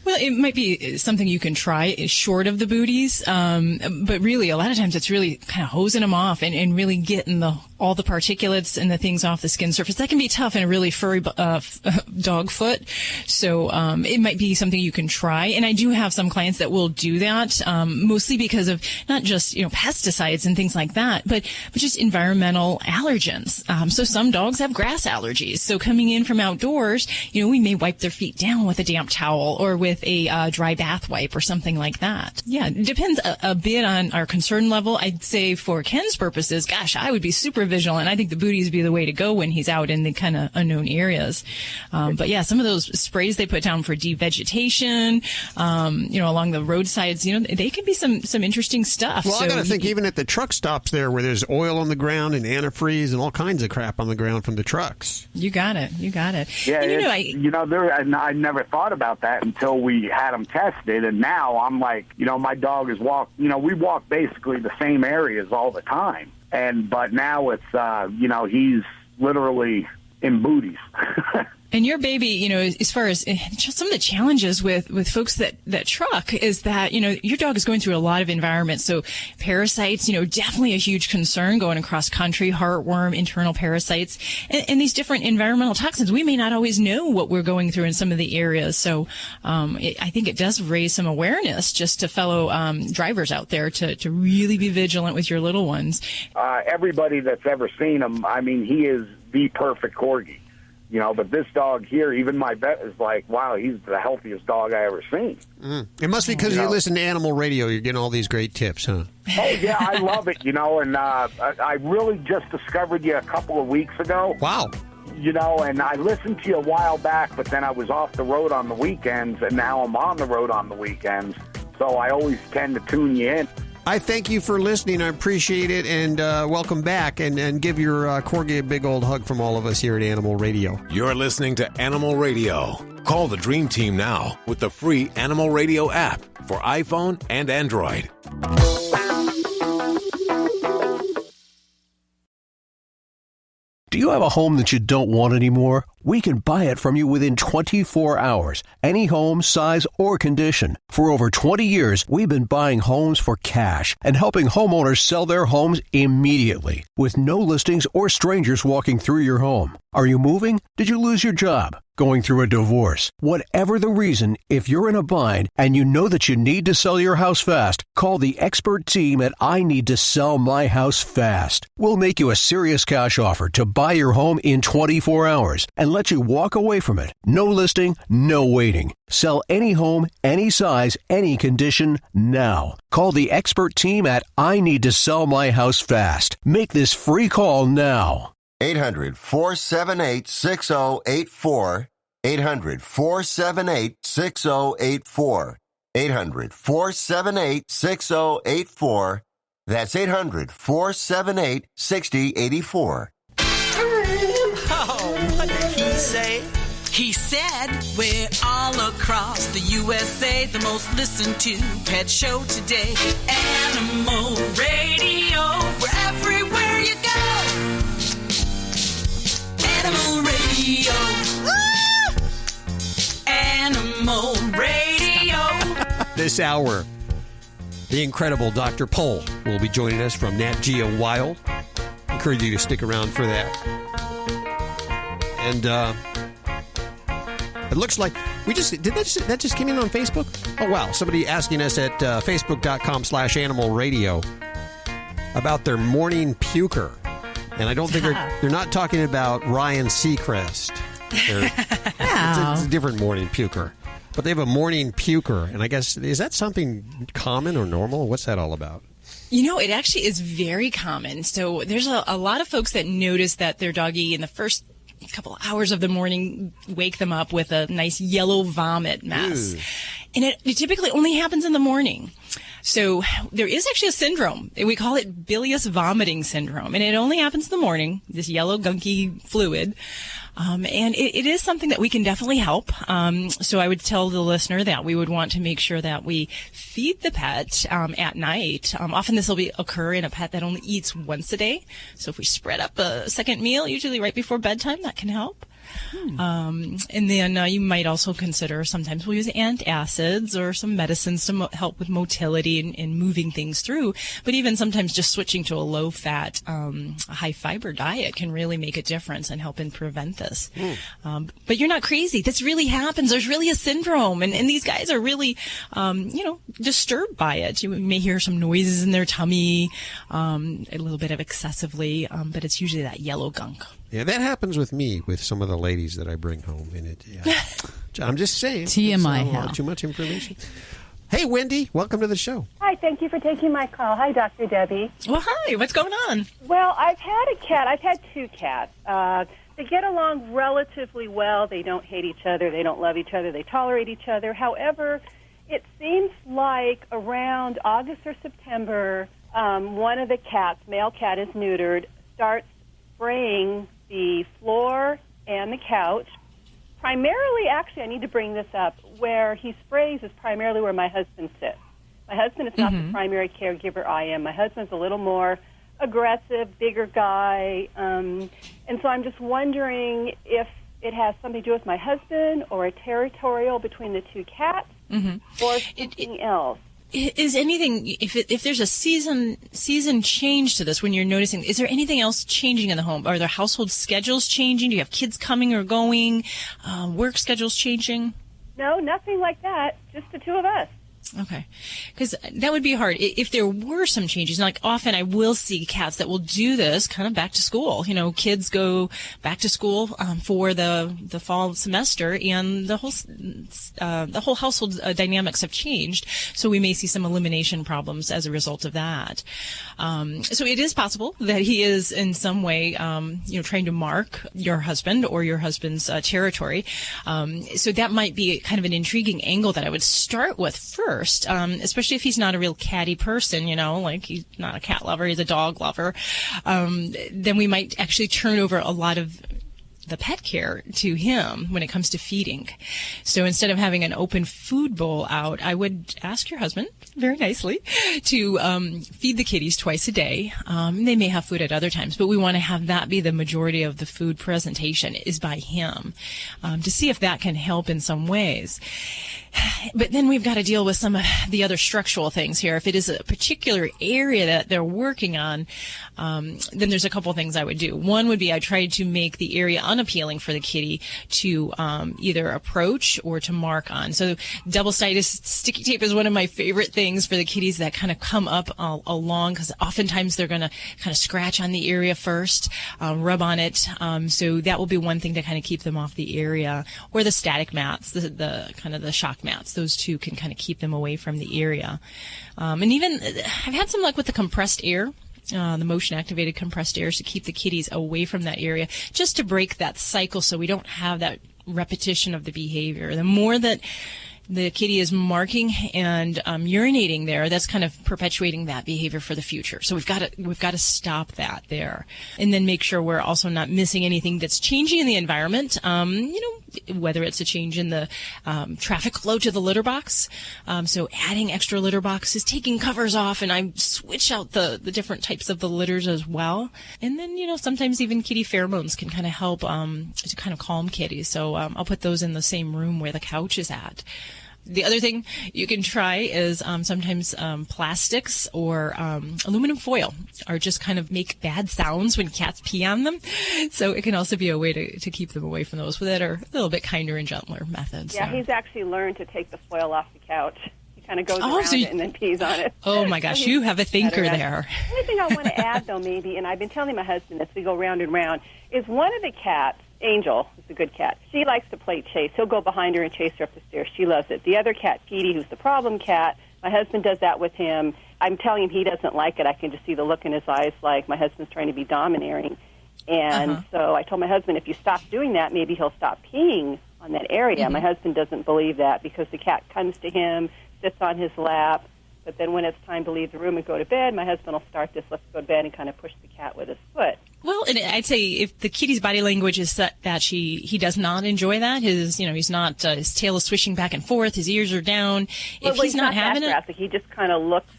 Well, it might be something you can try short of the booties, but really a lot of times it's really kind of hosing them off and really getting all the particulates and the things off the skin surface. That can be tough in a really furry dog foot. So it might be something you can try. And I do have some clients that will do that, mostly because of not just pesticides and things like that, but just environmental allergens. So some dogs have grass allergies. So coming in from outdoors, we may wipe their feet down with a damp towel or with a dry bath wipe or something like that. Yeah, it depends a bit on our concern level. I'd say for Ken's purposes, gosh, I would be super vigilant. I think the booties would be the way to go when he's out in the kind of unknown areas. But yeah, some of those sprays they put down for devegetation, along the roadsides, they can be some interesting stuff. Well, so I got to think even at the truck stops there where there's oil on the ground and antifreeze and all kinds of crap on the ground from the trucks. You got it. Yeah, and I never thought about that until we had them tested, and now I'm like, my dog is we walk basically the same areas all the time, but now it's, he's literally in booties. And your baby, as far as just some of the challenges with folks that truck is that, your dog is going through a lot of environments. So parasites, definitely a huge concern going across country, heartworm, internal parasites, and these different environmental toxins. We may not always know what we're going through in some of the areas. So I think it does raise some awareness just to fellow drivers out there to really be vigilant with your little ones. Everybody that's ever seen him, I mean, he is the perfect corgi. But this dog here, even my vet is like, wow, he's the healthiest dog I ever seen. It must be because you listen to Animal Radio. You're getting all these great tips, huh? Oh, yeah, I love it, and I really just discovered you a couple of weeks ago. Wow. And I listened to you a while back, but then I was off the road on the weekends, and now I'm on the road on the weekends. So I always tend to tune you in. I thank you for listening. I appreciate it, and welcome back. And give your corgi a big old hug from all of us here at Animal Radio. You're listening to Animal Radio. Call the Dream Team now with the free Animal Radio app for iPhone and Android. Do you have a home that you don't want anymore? We can buy it from you within 24 hours. Any home, size, or condition. For over 20 years, we've been buying homes for cash and helping homeowners sell their homes immediately with no listings or strangers walking through your home. Are you moving? Did you lose your job? Going through a divorce? Whatever the reason, if you're in a bind and you know that you need to sell your house fast, call the expert team at I Need to Sell My House Fast. We'll make you a serious cash offer to buy your home in 24 hours and let you walk away from it. No listing, no waiting. Sell any home, any size, any condition, now. Call the expert team at I Need to Sell My House Fast. Make this free call now. 800-478-6084. 800-478-6084. 800-478-6084. That's 800-478-6084. Oh, what did he say? He said we're all across the USA, the most listened to pet show today. Animal Radio, we're everywhere you go. Animal Radio. Woo! Animal Radio. This hour, the incredible Dr. Pole will be joining us from Nat Geo Wild. I encourage you to stick around for that. And it looks like that just came in on Facebook? Oh, wow. Somebody asking us at facebook.com/Animal Radio about their morning puker. And I don't think they're not talking about Ryan Seacrest. It's a different morning puker. But they have a morning puker. And I guess, is that something common or normal? What's that all about? It actually is very common. So there's a lot of folks that notice that their doggy in the first couple hours of the morning wake them up with a nice yellow vomit mess. Ew. And it typically only happens in the morning. So there is actually a syndrome. We call it bilious vomiting syndrome. And it only happens in the morning, this yellow gunky fluid. And it is something that we can definitely help. So I would tell the listener that we would want to make sure that we feed the pet at night. Often this will occur in a pet that only eats once a day. So if we spread up a second meal, usually right before bedtime, that can help. And then you might also consider, sometimes we'll use antacids or some medicines to help with motility and moving things through. But even sometimes just switching to a low-fat, high-fiber diet can really make a difference and help and prevent this. But you're not crazy. This really happens. There's really a syndrome. And these guys are really, disturbed by it. You may hear some noises in their tummy, a little bit of excessively, but it's usually that yellow gunk. Yeah, that happens with me, with some of the ladies that I bring home. I'm just saying. TMI hell. Too much information. Hey, Wendy, welcome to the show. Hi, thank you for taking my call. Hi, Dr. Debbie. Well, hi, what's going on? Well, I've had a cat. I've had two cats. They get along relatively well. They don't hate each other. They don't love each other. They tolerate each other. However, it seems like around August or September, one of the cats, male cat is neutered, starts spraying the floor and the couch. Primarily, actually, I need to bring this up, where he sprays is primarily where my husband sits. My husband is not the primary caregiver I am. My husband's a little more aggressive, bigger guy. And so I'm just wondering if it has something to do with my husband or a territorial between the two cats or something else. Is anything, if there's a season change to this when you're noticing, is there anything else changing in the home? Are there household schedules changing? Do you have kids coming or going? Work schedules changing? No, nothing like that. Just the two of us. Okay. Because that would be hard. If there were some changes, like often I will see cats that will do this kind of back to school. You know, kids go back to school for the fall semester, and the whole household dynamics have changed. So we may see some elimination problems as a result of that. So it is possible that he is in some way, trying to mark your husband or your husband's territory. So that might be kind of an intriguing angle that I would start with first. Especially if he's not a real catty person, like he's not a cat lover, he's a dog lover, then we might actually turn over a lot of the pet care to him when it comes to feeding. So instead of having an open food bowl out, I would ask your husband very nicely to feed the kitties twice a day. They may have food at other times, but we want to have that be the majority of the food presentation is by him, to see if that can help in some ways. But then we've got to deal with some of the other structural things here. If it is a particular area that they're working on, then there's a couple things I would do. One would be I tried to make the area unappealing for the kitty to either approach or to mark on. So double-sided sticky tape is one of my favorite things for the kitties that kind of come up along, because oftentimes they're going to kind of scratch on the area first, rub on it. So that will be one thing to kind of keep them off the area. Or the static mats, the kind of the shock mats. Those two can kind of keep them away from the area. And even I've had some luck with the compressed air. The motion-activated compressed air to keep the kitties away from that area, just to break that cycle so we don't have that repetition of the behavior. The more that the kitty is marking and urinating there, that's kind of perpetuating that behavior for the future. So we've got to stop that there, and then make sure we're also not missing anything that's changing in the environment. Whether it's a change in the traffic flow to the litter box, so adding extra litter boxes, taking covers off, and I switch out the different types of the litters as well. And then sometimes even kitty pheromones can kind of help to kind of calm kitties. So I'll put those in the same room where the couch is at. The other thing you can try is sometimes plastics or aluminum foil are just kind of make bad sounds when cats pee on them. So it can also be a way to keep them away from those that are a little bit kinder and gentler methods. Yeah, he's actually learned to take the foil off the couch. He kind of goes around it and then pees on it. Oh, my gosh, you have a thinker there. The only thing I want to add, though, maybe, and I've been telling my husband this, we go round and round, is one of the cats, Angel, who's a good cat, she likes to play chase. He'll go behind her and chase her up the stairs. She loves it. The other cat, Petey, who's the problem cat, my husband does that with him. I'm telling him he doesn't like it. I can just see the look in his eyes like my husband's trying to be domineering. And so I told my husband, if you stop doing that, maybe he'll stop peeing on that area. My husband doesn't believe that because the cat comes to him, sits on his lap, but then when it's time to leave the room and go to bed, my husband will start this let's go to bed and kind of push the cat with his foot. Well, and I'd say if the kitty's body language is that he does not enjoy that, he's not, his tail is swishing back and forth, his ears are down. Well, if he's not having it, he just kind of looks.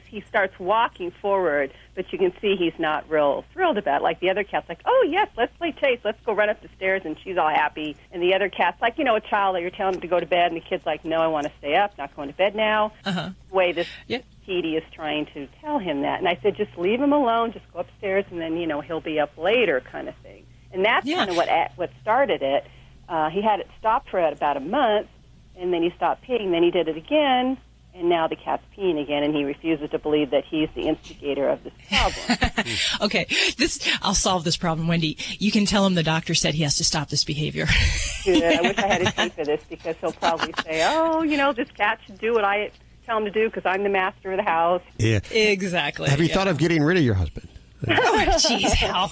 He starts walking forward, but you can see he's not real thrilled about it. Like the other cat's like, oh, yes, let's play chase. Let's go run up the stairs, and she's all happy. And the other cat's like, a child that you're telling him to go to bed, and the kid's like, no, I want to stay up, not going to bed now. The way this Petey is trying to tell him that. And I said, just leave him alone, just go upstairs, and then, he'll be up later kind of thing. And that's kind of what started it. He had it stopped for about a month, and then he stopped peeing. Then he did it again. And now the cat's peeing again, and he refuses to believe that he's the instigator of this problem. Okay, I'll solve this problem, Wendy. You can tell him the doctor said he has to stop this behavior. Good. I wish I had a tape of this because he'll probably say, oh, this cat should do what I tell him to do because I'm the master of the house. Yeah. Exactly. Have you thought of getting rid of your husband? Oh, jeez, Hal.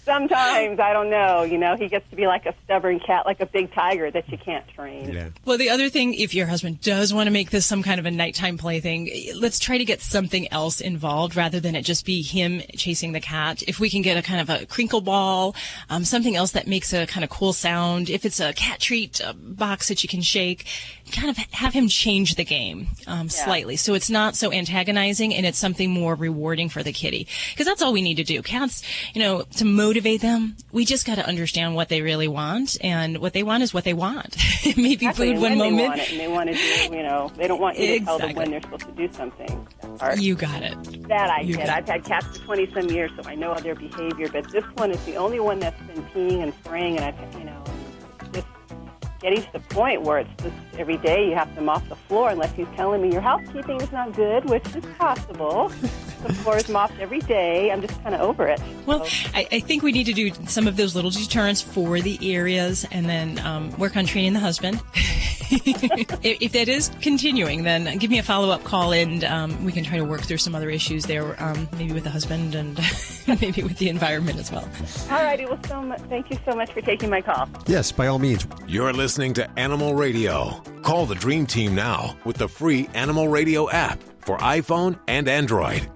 Sometimes, I don't know. He gets to be like a stubborn cat, like a big tiger that you can't train. Yeah. Well, the other thing, if your husband does want to make this some kind of a nighttime plaything, let's try to get something else involved rather than it just be him chasing the cat. If we can get a kind of a crinkle ball, something else that makes a kind of cool sound. If it's a cat treat box that you can shake, kind of have him change the game slightly. So it's not so antagonizing and it's something more rewarding for the kitty. Because that's all we need to do. Cats, to motivate motivate them. We just got to understand what they really want, and what they want is what they want. Maybe Exactly. food one and when moment. They want it, and they want to do, they don't want you to tell them when they're supposed to do something. You got it. That I You get. got I've had cats for 20-some years, so I know their behavior, but this one is the only one that's been peeing and spraying, and just getting to the point where it's just every day you have to mop the floor unless he's telling me your housekeeping is not good, which is possible. The floor is mopped every day. I'm just kind of over it. Well, I think we need to do some of those little deterrents for the areas, and then work on training the husband. If that is continuing, then give me a follow-up call, and we can try to work through some other issues there, maybe with the husband and maybe with the environment as well. All righty. Well, thank you so much for taking my call. Yes, by all means. You're listening to Animal Radio. Call the Dream Team now with the free Animal Radio app for iPhone and Android.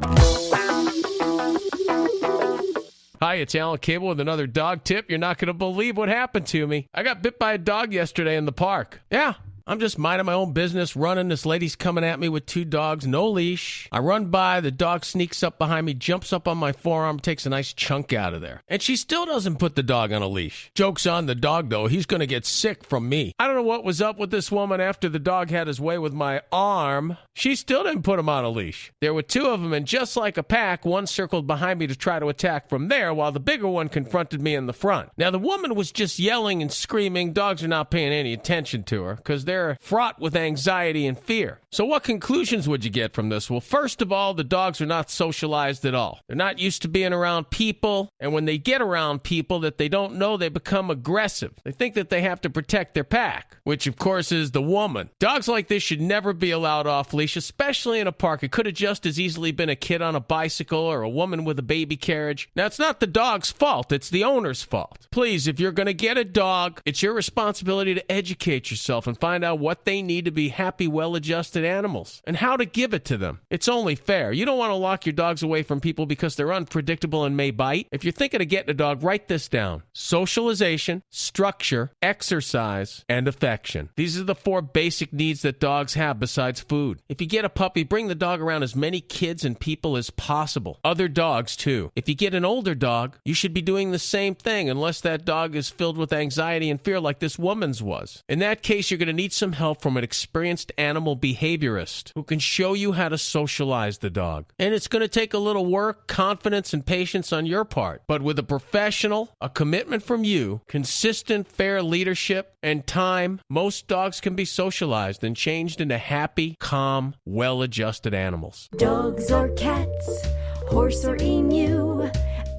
Hi, it's Alan Cable with another dog tip. You're not going to believe what happened to me. I got bit by a dog yesterday in the park. Yeah. I'm just minding my own business, running. This lady's coming at me with 2 dogs, no leash. I run by, the dog sneaks up behind me, jumps up on my forearm, takes a nice chunk out of there. And she still doesn't put the dog on a leash. Joke's on the dog, though. He's going to get sick from me. I don't know what was up with this woman after the dog had his way with my arm. She still didn't put him on a leash. There were 2 of them, and just like a pack, one circled behind me to try to attack from there, while the bigger one confronted me in the front. Now, the woman was just yelling and screaming. Dogs are not paying any attention to her, because they're fraught with anxiety and fear. So what conclusions would you get from this? Well, first of all, the dogs are not socialized at all. They're not used to being around people, and when they get around people that they don't know, they become aggressive. They think that they have to protect their pack, which of course is the woman. Dogs like this should never be allowed off leash, especially in a park. It could have just as easily been a kid on a bicycle or a woman with a baby carriage. Now, it's not the dog's fault. It's the owner's fault. Please, if you're going to get a dog, it's your responsibility to educate yourself and find out what they need to be happy, well-adjusted animals and how to give it to them. It's only fair. You don't want to lock your dogs away from people because they're unpredictable and may bite. If you're thinking of getting a dog, write this down. Socialization, structure, exercise, and affection. These are the 4 basic needs that dogs have besides food. If you get a puppy, bring the dog around as many kids and people as possible. Other dogs, too. If you get an older dog, you should be doing the same thing unless that dog is filled with anxiety and fear like this woman's was. In that case, you're going to need some help from an experienced animal behaviorist who can show you how to socialize the dog. And it's going to take a little work, confidence, and patience on your part. But with a professional, a commitment from you, consistent, fair leadership, and time, most dogs can be socialized and changed into happy, calm, well-adjusted animals. Dogs or cats, horse or emu,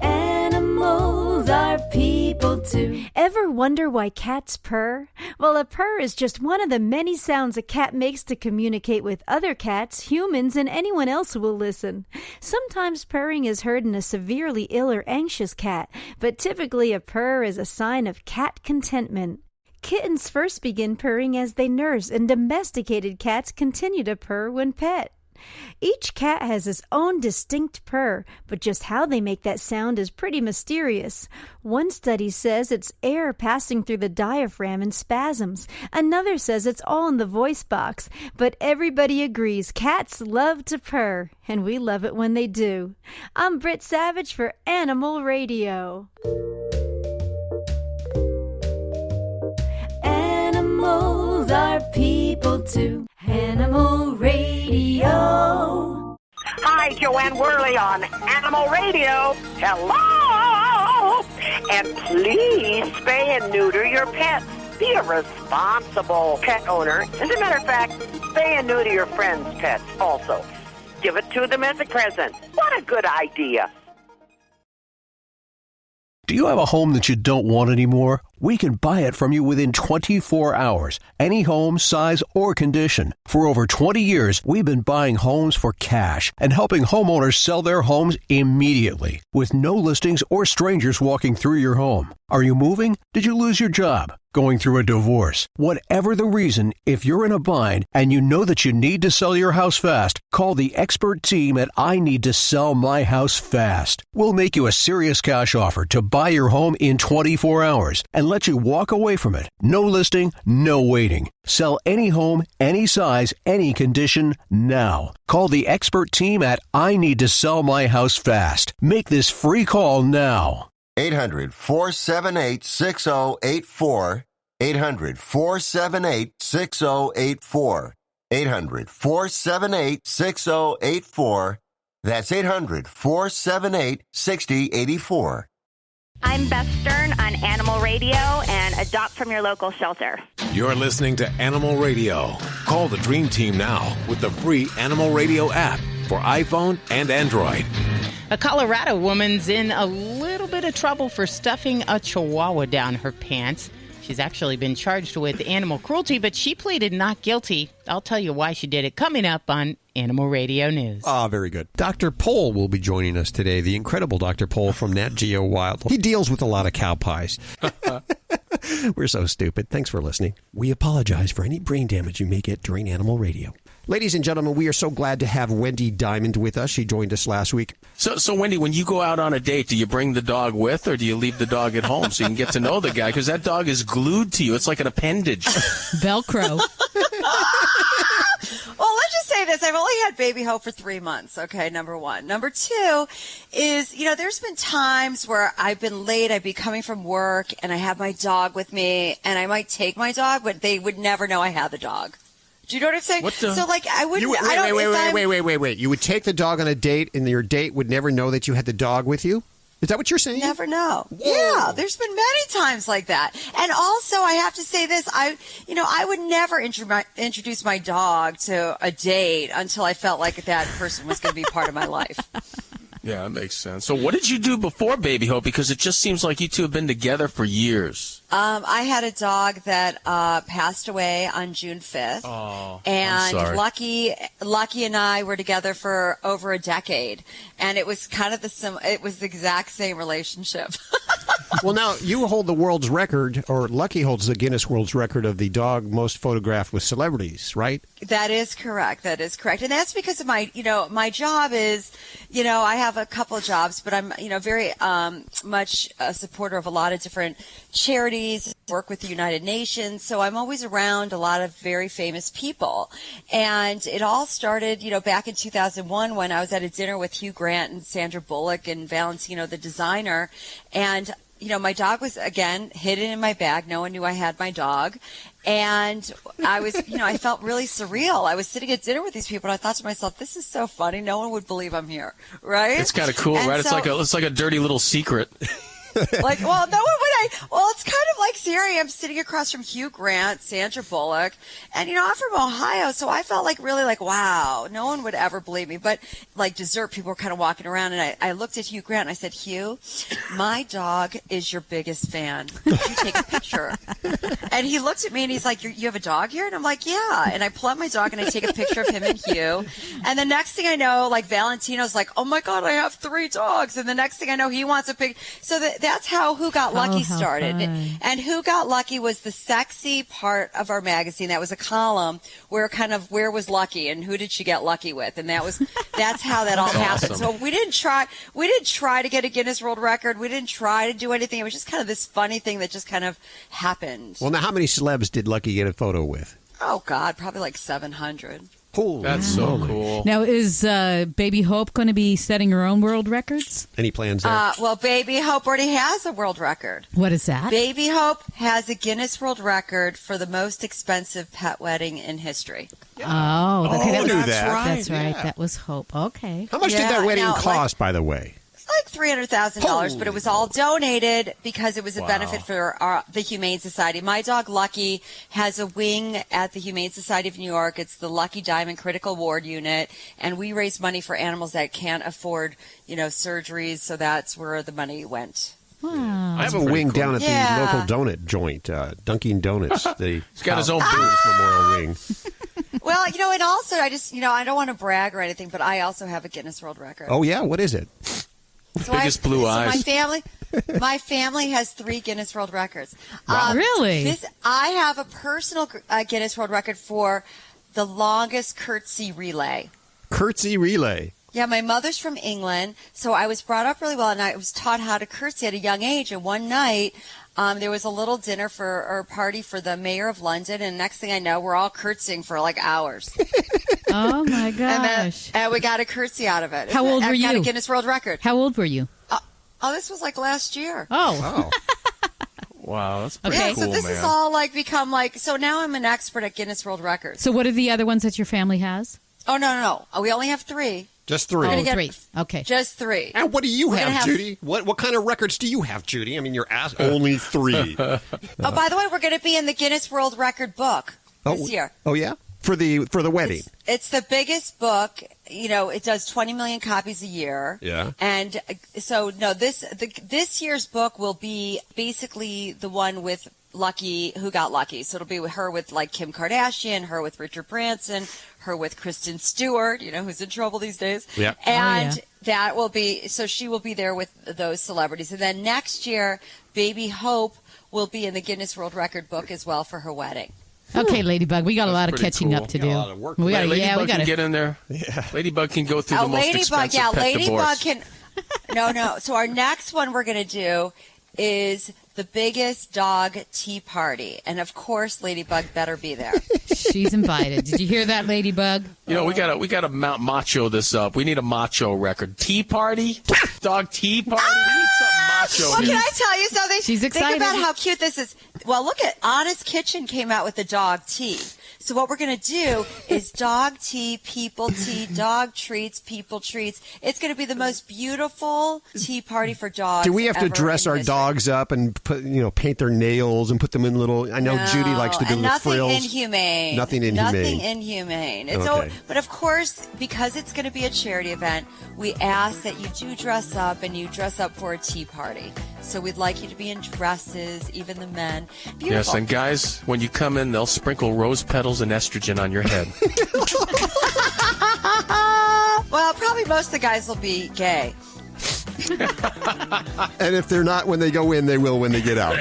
animals are people too. Ever wonder why cats purr? Well, a purr is just one of the many sounds a cat makes to communicate with other cats, humans, and anyone else who will listen. Sometimes purring is heard in a severely ill or anxious cat, but typically a purr is a sign of cat contentment. Kittens first begin purring as they nurse, and domesticated cats continue to purr when pet. Each cat has its own distinct purr, but just how they make that sound is pretty mysterious. One study says it's air passing through the diaphragm in spasms. Another says it's all in the voice box. But everybody agrees cats love to purr, and we love it when they do. I'm Britt Savage for Animal Radio. Animals are people too. Animal Radio. Hi, Joanne Worley on Animal Radio. Hello! And please spay and neuter your pets. Be a responsible pet owner. As a matter of fact, spay and neuter your friends' pets also. Give it to them as a present. What a good idea. Do you have a home that you don't want anymore? We can buy it from you within 24 hours. Any home, size, or condition. For over 20 years, we've been buying homes for cash and helping homeowners sell their homes immediately with no listings or strangers walking through your home. Are you moving? Did you lose your job? Going through a divorce? Whatever the reason, if you're in a bind and you know that you need to sell your house fast, call the expert team at I Need to Sell My House Fast. We'll make you a serious cash offer to buy your home in 24 hours and let you walk away from it. No listing, no waiting. Sell any home, any size, any condition, now. Call the expert team at I Need to Sell My House Fast. Make this free call now. 800-478-6084. 800-478-6084. 800-478-6084. That's 800-478-6084. I'm Beth Stern on Animal Radio and Adopt from your local shelter. You're listening to Animal Radio. Call the Dream Team now with the free Animal Radio app for iPhone and Android. A Colorado woman's in a little bit of trouble for stuffing a Chihuahua down her pants. She's actually been charged with animal cruelty, but she pleaded not guilty. I'll tell you why she did it coming up on Animal Radio News. Ah, very good. Dr. Pohl will be joining us today, the incredible Dr. Pohl from Nat Geo Wild. He deals with a lot of cow pies. We're so stupid. Thanks for listening. We apologize for any brain damage you may get during Animal Radio. Ladies and gentlemen, we are so glad to have Wendy Diamond with us. She joined us last week. So Wendy, when you go out on a date, do you bring the dog with or do you leave the dog at home so you can get to know the guy? Because that dog is glued to you. It's like an appendage. Velcro. Well, let's just say this. I've only had Baby Hope for 3 months, okay, number one. Number two is, there's been times where I've been late, I'd be coming from work, and I have my dog with me, and I might take my dog, but they would never know I have the dog. Do you know what I'm saying? So, like, I wouldn't... Wait. You would take the dog on a date, and your date would never know that you had the dog with you? Is that what you're saying? Never know. Whoa. Yeah, there's been many times like that. And also, I have to say this. I would never introduce my dog to a date until I felt like that person was going to be part of my life. Yeah, that makes sense. So what did you do before Baby Hope? Because it just seems like you two have been together for years. I had a dog that passed away on June 5th. Oh, and I'm sorry. Lucky and I were together for over a decade. And it was kind of it was the exact same relationship. Well, now, you hold the world's record, or Lucky holds the Guinness World's Record of the dog most photographed with celebrities, right? That is correct. And that's because of my job is, I have a couple of jobs, but I'm, very much a supporter of a lot of different charities, work with the United Nations. So I'm always around a lot of very famous people. And it all started, back in 2001 when I was at a dinner with Hugh Grant and Sandra Bullock and Valentino, the designer. And my dog was, again, hidden in my bag. No one knew I had my dog. And I was, I felt really surreal. I was sitting at dinner with these people, and I thought to myself, this is so funny. No one would believe I'm here, right? It's kind of cool, right? So, it's like a dirty little secret. Like, well, no one would it's kind of like Siri. I'm sitting across from Hugh Grant, Sandra Bullock, and, I'm from Ohio, so I felt really wow, no one would ever believe me. But, like, dessert, people were kind of walking around, and I looked at Hugh Grant, and I said, Hugh, my dog is your biggest fan. Could you take a picture? And he looked at me, and he's like, you have a dog here? And I'm like, yeah. And I pull out my dog, and I take a picture of him and Hugh. And the next thing I know, like, Valentino's like, oh, my God, I have 3 dogs. And the next thing I know, he wants a picture. So that's how Who Got Lucky started. And Who Got Lucky was the sexy part of our magazine. That was a column where where was Lucky and who did she get lucky with? And that's how that all happened. Awesome. So we didn't try to get a Guinness World Record. We didn't try to do anything. It was just kind of this funny thing that just kind of happened. Well, now, how many celebs did Lucky get a photo with? Oh, God, probably like 700. That's so cool. Now, is Baby Hope going to be setting her own world records? Any plans there? Well, Baby Hope already has a world record. What is that? Baby Hope has a Guinness World Record for the most expensive pet wedding in history. Oh, okay, that's right. That's right. Yeah. That was Hope. Okay. How much did that wedding cost, by the way? Like $300,000, but it was all donated because it was a benefit for the Humane Society. My dog Lucky has a wing at the Humane Society of New York. It's the Lucky Diamond Critical Ward Unit, and we raise money for animals that can't afford, surgeries. So that's where the money went. Wow. I have a wing down at the local donut joint, Dunkin' Donuts. He's got his own memorial wing. Well, and also I just, I don't want to brag or anything, but I also have a Guinness World Record. Oh yeah, what is it? So Biggest blue eyes. My family has 3 Guinness World Records. Wow. Really? I have a personal Guinness World Record for the longest curtsy relay. Curtsy relay. Yeah, my mother's from England, so I was brought up really well, and I was taught how to curtsy at a young age. And one night, there was a little dinner or party for the mayor of London, and next thing I know, we're all curtsying for like hours. Oh my gosh! And we got a curtsy out of it. How old were you? I got a Guinness World Record. How old were you? Oh, this was like last year. Oh. Wow, that's pretty Yeah, cool, so this man. is all like become like, so now I'm an expert at Guinness World Records. So what are the other ones that your family has? Oh, no. We only have 3. Just 3. Oh, 3. Okay. Just 3. And what do you We're gonna have, Judy? What kind of records do you have, Judy? I mean, you're only 3. Oh, by the way, we're going to be in the Guinness World Record book this year. Oh, yeah? For the wedding. It's the biggest book. You know, it does 20 million copies a year. Yeah. And so, no, this year's book will be basically the one with Lucky, Who Got Lucky. So it'll be with her with like Kim Kardashian, her with Richard Branson, her with Kristen Stewart, you know, who's in trouble these days. Yeah. And that will be, so she will be there with those celebrities. And then next year, Baby Hope will be in the Guinness World Record book as well for her wedding. Okay, Ladybug, we got a lot of pretty catching cool. up to do. A lot of work. Ladybug we got can get in there. Yeah. Ladybug can go through the most Ladybug, expensive pet Ladybug divorce. can. No. So our next one we're going to do is the biggest dog tea party, and of course, Ladybug better be there. She's invited. Did you hear that, Ladybug? You know, we gotta macho this up. We need a macho record. Tea party, dog tea party. We need something macho. Well, here. can I tell you something? She's excited. Think about how cute this is. Well, look at Honest Kitchen came out with the dog tea. So what we're going to do is dog tea, people tea, dog treats, people treats. It's going to be the most beautiful tea party for dogs. Do we have to ever dress in our history. dogs up and paint their nails and put them in little? I know Judy likes to do and the nothing frills. Inhumane. Nothing inhumane. Nothing inhumane. It's Okay. but of course, because it's going to be a charity event, we ask that you do dress up and you dress up for a tea party. So we'd like you to be in dresses, even the men. Beautiful. Yes, and guys, when you come in, they'll sprinkle rose petals and estrogen on your head. Well, probably most of the guys will be gay. And if they're not when they go in, they will when they get out.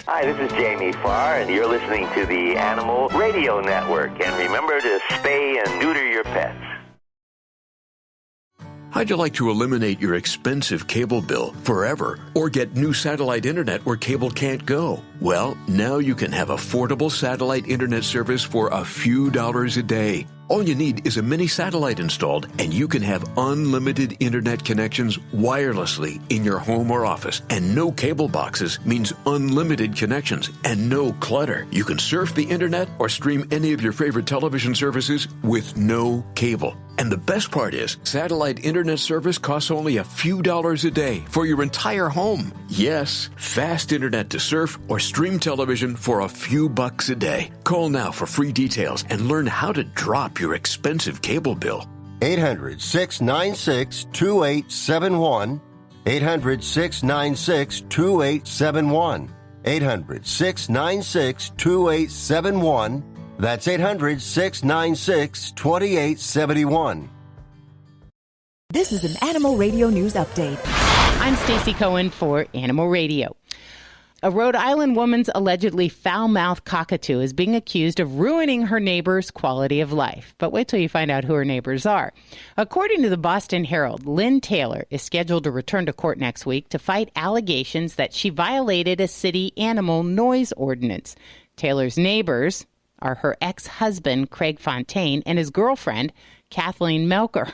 Hi, this is Jamie Farr, and you're listening to the Animal Radio Network. And remember to spay and neuter your pets. How'd you like to eliminate your expensive cable bill forever or get new satellite internet where cable can't go? Well, now you can have affordable satellite internet service for a few dollars a day. All you need is a mini satellite installed, and you can have unlimited internet connections wirelessly in your home or office. And no cable boxes means unlimited connections and no clutter. You can surf the internet or stream any of your favorite television services with no cable. And the best part is, satellite internet service costs only a few dollars a day for your entire home. Yes, fast internet to surf or stream television for a few bucks a day. Call now for free details and learn how to drop your expensive cable bill. 800-696-2871. 800-696-2871. 800-696-2871. That's 800-696-2871. This is an Animal Radio News Update. I'm Stacey Cohen for Animal Radio. A Rhode Island woman's allegedly foul-mouthed cockatoo is being accused of ruining her neighbor's quality of life. But wait till you find out who her neighbors are. According to the Boston Herald, Lynn Taylor is scheduled to return to court next week to fight allegations that she violated a city animal noise ordinance. Taylor's neighbors are her ex-husband, Craig Fontaine, and his girlfriend, Kathleen Melker.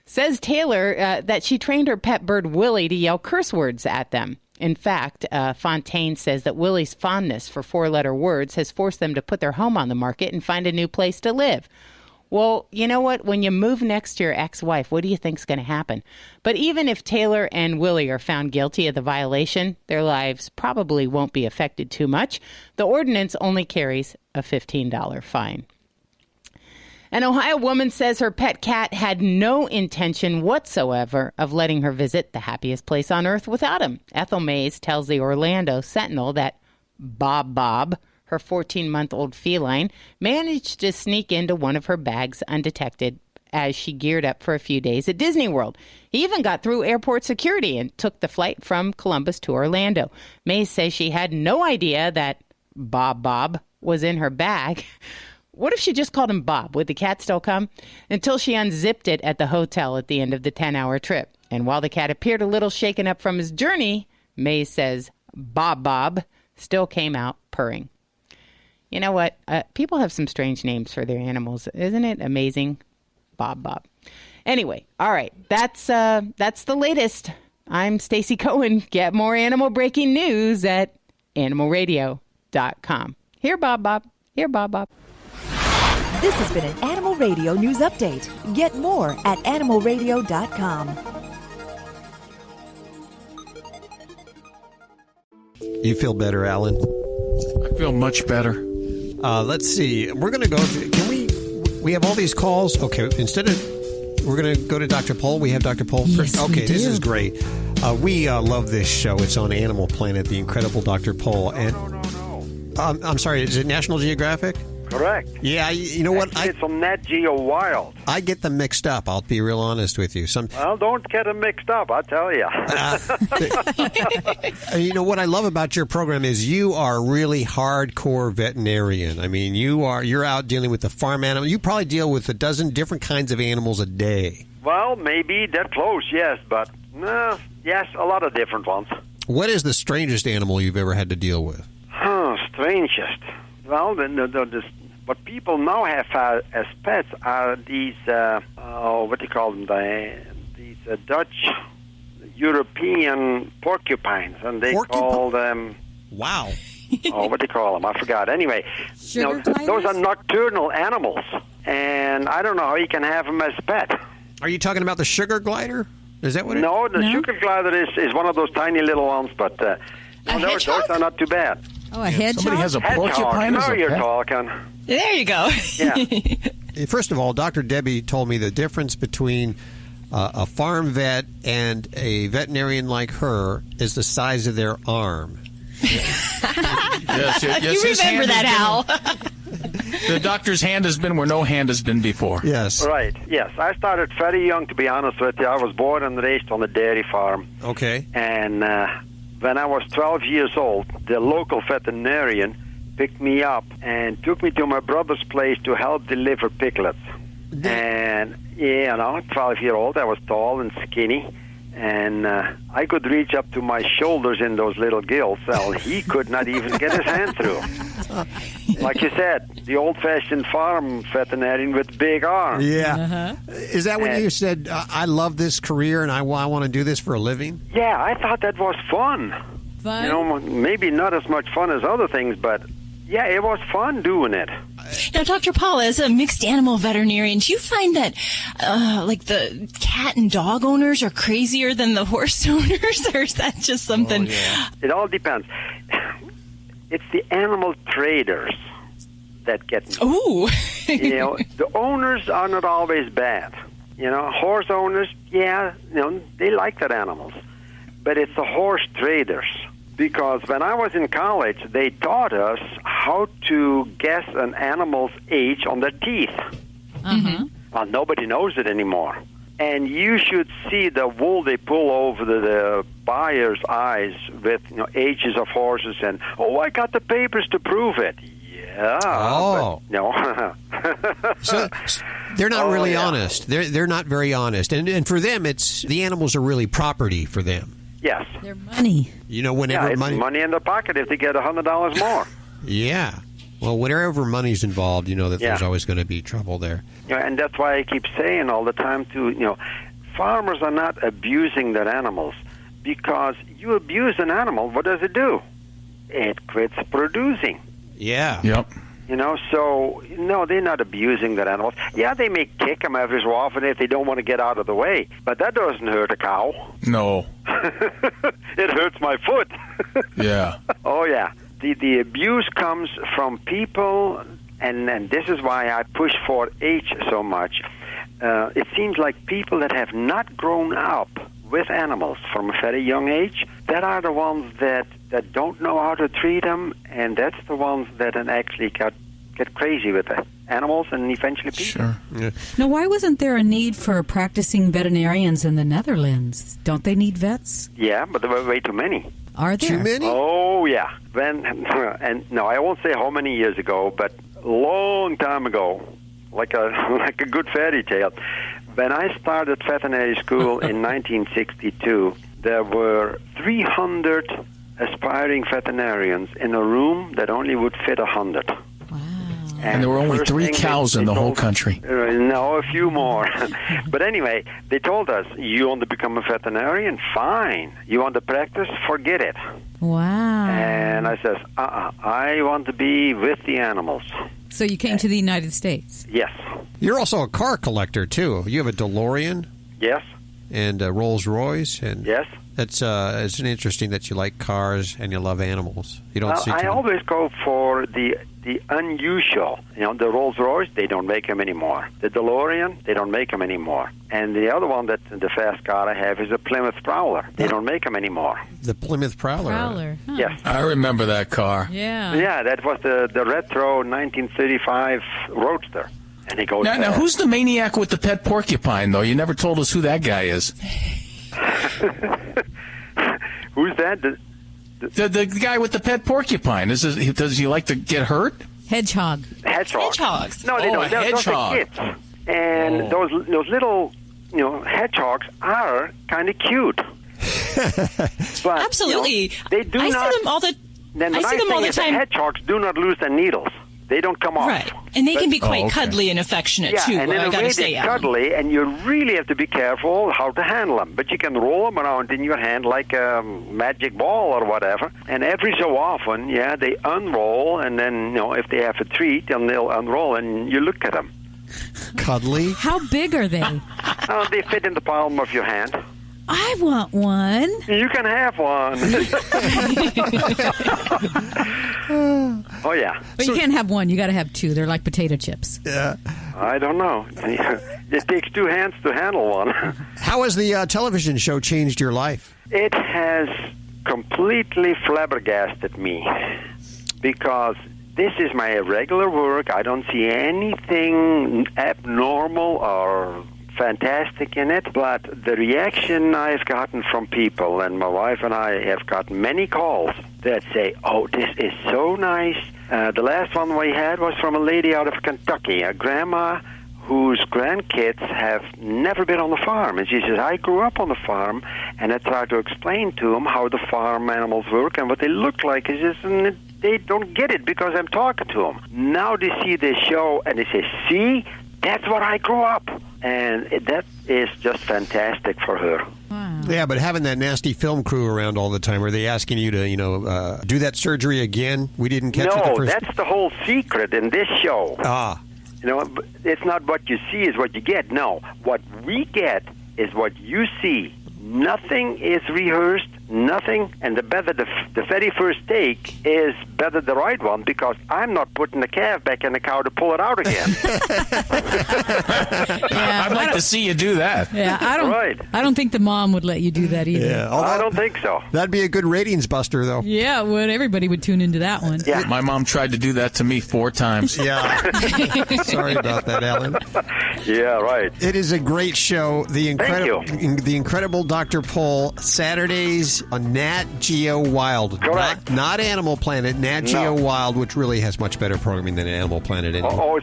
Says Taylor that she trained her pet bird, Willie, to yell curse words at them. In fact, Fontaine says that Willie's fondness for four-letter words has forced them to put their home on the market and find a new place to live. Well, you know what? When you move next to your ex-wife, what do you think's going to happen? But even if Taylor and Willie are found guilty of the violation, their lives probably won't be affected too much. The ordinance only carries a $15 fine. An Ohio woman says her pet cat had no intention whatsoever of letting her visit the happiest place on earth without him. Ethel Mays tells the Orlando Sentinel that Bob, her 14-month-old feline, managed to sneak into one of her bags undetected as she geared up for a few days at Disney World. He even got through airport security and took the flight from Columbus to Orlando. Mays says she had no idea that Bob was in her bag. What if she just called him Bob? Would the cat still come? Until she unzipped it at the hotel at the end of the 10-hour trip. And while the cat appeared a little shaken up from his journey, Mays says Bob still came out purring. You know what? People have some strange names for their animals. Isn't it amazing? Bob. Anyway, all right. That's the latest. I'm Stacy Cohen. Get more animal breaking news at animalradio.com. Here, Bob. Here, Bob. This has been an Animal Radio News Update. Get more at animalradio.com. You feel better, Alan? I feel much better. Let's see. We're going to go. Can we have all these calls? Okay. Instead of, we're going to go to Dr. Pohl. We have Dr. Pohl first. Yes, okay, we do. This is great. We love this show. It's on Animal Planet, The Incredible Dr. Pohl. And I'm sorry. Is it National Geographic? Correct. Yeah, you know what? It's on Nat Geo Wild. I get them mixed up. I'll be real honest with you. Well, don't get them mixed up, I tell you. You know what I love about your program is you are really hardcore veterinarian. I mean, you're out dealing with the farm animal. You probably deal with a dozen different kinds of animals a day. Well, maybe that close, yes, but yes, a lot of different ones. What is the strangest animal you've ever had to deal with? Strangest. Well, what people now have as pets are these, what do you call them? These Dutch European porcupines, and they call them. Wow. What do you call them? I forgot. Anyway, those are nocturnal animals, and I don't know how you can have them as a pet. Are you talking about the sugar glider? Is that what it is? No, the sugar glider is one of those tiny little ones, but those are not too bad. Oh, a hedgehog? Somebody has a porcupine as Now a you're pet? talking. There you go. Yeah. First of all, Dr. Debbie told me the difference between a farm vet and a veterinarian like her is the size of their arm. Yes, you remember that, Hal. The doctor's hand has been where no hand has been before. Yes. Right, yes. I started very young, to be honest with you. I was born and raised on a dairy farm. Okay. And when I was 12 years old, the local veterinarian picked me up and took me to my brother's place to help deliver piglets. And, 12-year-old, I was tall and skinny. And I could reach up to my shoulders in those little gills. Well, he could not even get his hand through. Like you said, the old-fashioned farm veterinarian with big arms. Yeah. Uh-huh. Is that when you said, I love this career and I want to do this for a living? Yeah, I thought that was fun. Fun? Maybe not as much fun as other things, but yeah, it was fun doing it. Now, Dr. Paul, as a mixed animal veterinarian, do you find that, like the cat and dog owners are crazier than the horse owners, or is that just something? Oh, yeah. It all depends. It's the animal traders that get me. Ooh. The owners are not always bad. Horse owners, they like their animals. But it's the horse traders. Because when I was in college, they taught us how to guess an animal's age on their teeth. Mm-hmm. Well, nobody knows it anymore. And you should see the wool they pull over the buyer's eyes with ages of horses and, I got the papers to prove it. Yeah. Oh. But, no. So they're not really honest. They're not very honest. And for them, it's the animals are really property for them. Yes. Their money. Whenever it's money in their pocket if they get $100 more. Yeah. Well, whenever money's involved, that there's always going to be trouble there. And that's why I keep saying all the time, too, farmers are not abusing their animals. Because you abuse an animal, what does it do? It quits producing. Yeah. Yep. So, no, they're not abusing their animals. Yeah, they may kick them every so often if they don't want to get out of the way. But that doesn't hurt a cow. No. It hurts my foot. Yeah. Oh, yeah. The abuse comes from people, and this is why I push for H so much. It seems like people that have not grown up with animals from a very young age, that are the ones that don't know how to treat them, and that's the ones that actually get crazy with the animals and eventually people. Sure. Yeah. Now, why wasn't there a need for practicing veterinarians in the Netherlands? Don't they need vets? Yeah, but there were way too many. Are there? Too many? Oh, yeah. And no, I won't say how many years ago, but a long time ago, like a good fairy tale. When I started veterinary school in 1962, there were 300 aspiring veterinarians in a room that only would fit 100. Wow. And there were only 3 cows in the whole country. No, a few more. But anyway, they told us, you want to become a veterinarian? Fine. You want to practice? Forget it. Wow. And I says, I want to be with the animals. So you came to the United States? Yes. You're also a car collector, too. You have a DeLorean? Yes. And a Rolls-Royce? And yes. It's interesting that you like cars and you love animals. You don't see. I always go for the unusual. You know, the Rolls-Royce, they don't make them anymore. The DeLorean, they don't make them anymore. And the other one, the fast car I have, is a Plymouth Prowler. They don't make them anymore. The Plymouth Prowler? Huh. Yes. I remember that car. Yeah. Yeah, that was the retro 1935 Roadster. And he goes. Now, who's the maniac with the pet porcupine, though? You never told us who that guy is. Who's that? The guy with the pet porcupine. Does he like to get hurt? Hedgehog. Hedgehogs. No, they don't. Those hedgehog. are kids. And those little, hedgehogs are kind of cute. But, absolutely. They do I not. see them all the. Then the I see them all the is time. Hedgehogs do not lose their needles. They don't come off. Right. And they can be quite cuddly and affectionate, too. And in I a gotta way say, they're cuddly, and you really have to be careful how to handle them. But you can roll them around in your hand like a magic ball or whatever. And every so often, they unroll, and then, if they have a treat, then they'll unroll, and you look at them. Cuddly? How big are they? They fit in the palm of your hand. I want one. You can have one. Oh, yeah. But you can't have one. You got to have 2. They're like potato chips. Yeah. I don't know. It takes 2 hands to handle one. How has the television show changed your life? It has completely flabbergasted me because this is my regular work. I don't see anything abnormal or fantastic in it, but the reaction I've gotten from people, and my wife and I have gotten many calls that say, oh, this is so nice. The last one we had was from a lady out of Kentucky, a grandma whose grandkids have never been on the farm. And she says, I grew up on the farm, and I tried to explain to them how the farm animals work and what they look like. And they don't get it because I'm talking to them. Now they see this show, and they say, see, that's what I grew up. And that is just fantastic for her. Wow. Yeah, but having that nasty film crew around all the time, are they asking you to, do that surgery again? We didn't catch it the first. No, that's the whole secret in this show. It's not what you see is what you get. No, what we get is what you see. Nothing is rehearsed, nothing, and the very first take is better the right one because I'm not putting the calf back in the cow to pull it out again. I'd like to see you do that. Yeah, I don't think the mom would let you do that either. Yeah, I don't think so. That'd be a good ratings buster, though. Yeah, everybody would tune into that one. Yeah. My mom tried to do that to me 4 times. Yeah. Sorry about that, Alan. Yeah, right. It is a great show. The incredible Dr. Pol, Saturdays on Nat Geo Wild. Correct. Not Animal Planet, Nat Geo Wild, which really has much better programming than Animal Planet anymore.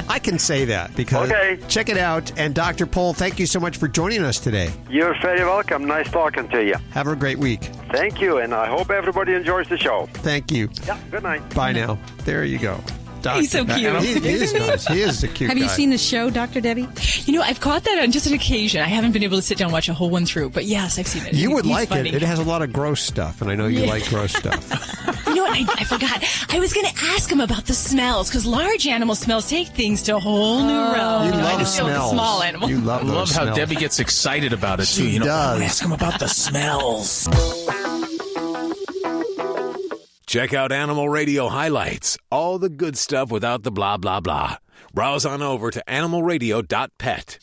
I can say that because check it out. And Dr. Pol, thank you so much for joining us today. You're very welcome. Nice talking to you. Have a great week. Thank you, and I hope everybody enjoys the show. Thank you. Yeah, good night. Bye now. There you go. He's so cute. He is nice. He is a cute Have guy. you seen the show, Dr. Debbie? I've caught that on just an occasion. I haven't been able to sit down and watch a whole one through, but yes, I've seen it. You would He's like funny. it. It has a lot of gross stuff, and I know you like gross stuff. You know what? I forgot. I was going to ask him about the smells, because large animal smells take things to a whole new realm. You I love just feel smells. the small animal. You love I those love how smells. Debbie gets excited about it, too. She does. I want to ask him about the smells. Check out Animal Radio highlights, all the good stuff without the blah, blah, blah. Browse on over to animalradio.pet.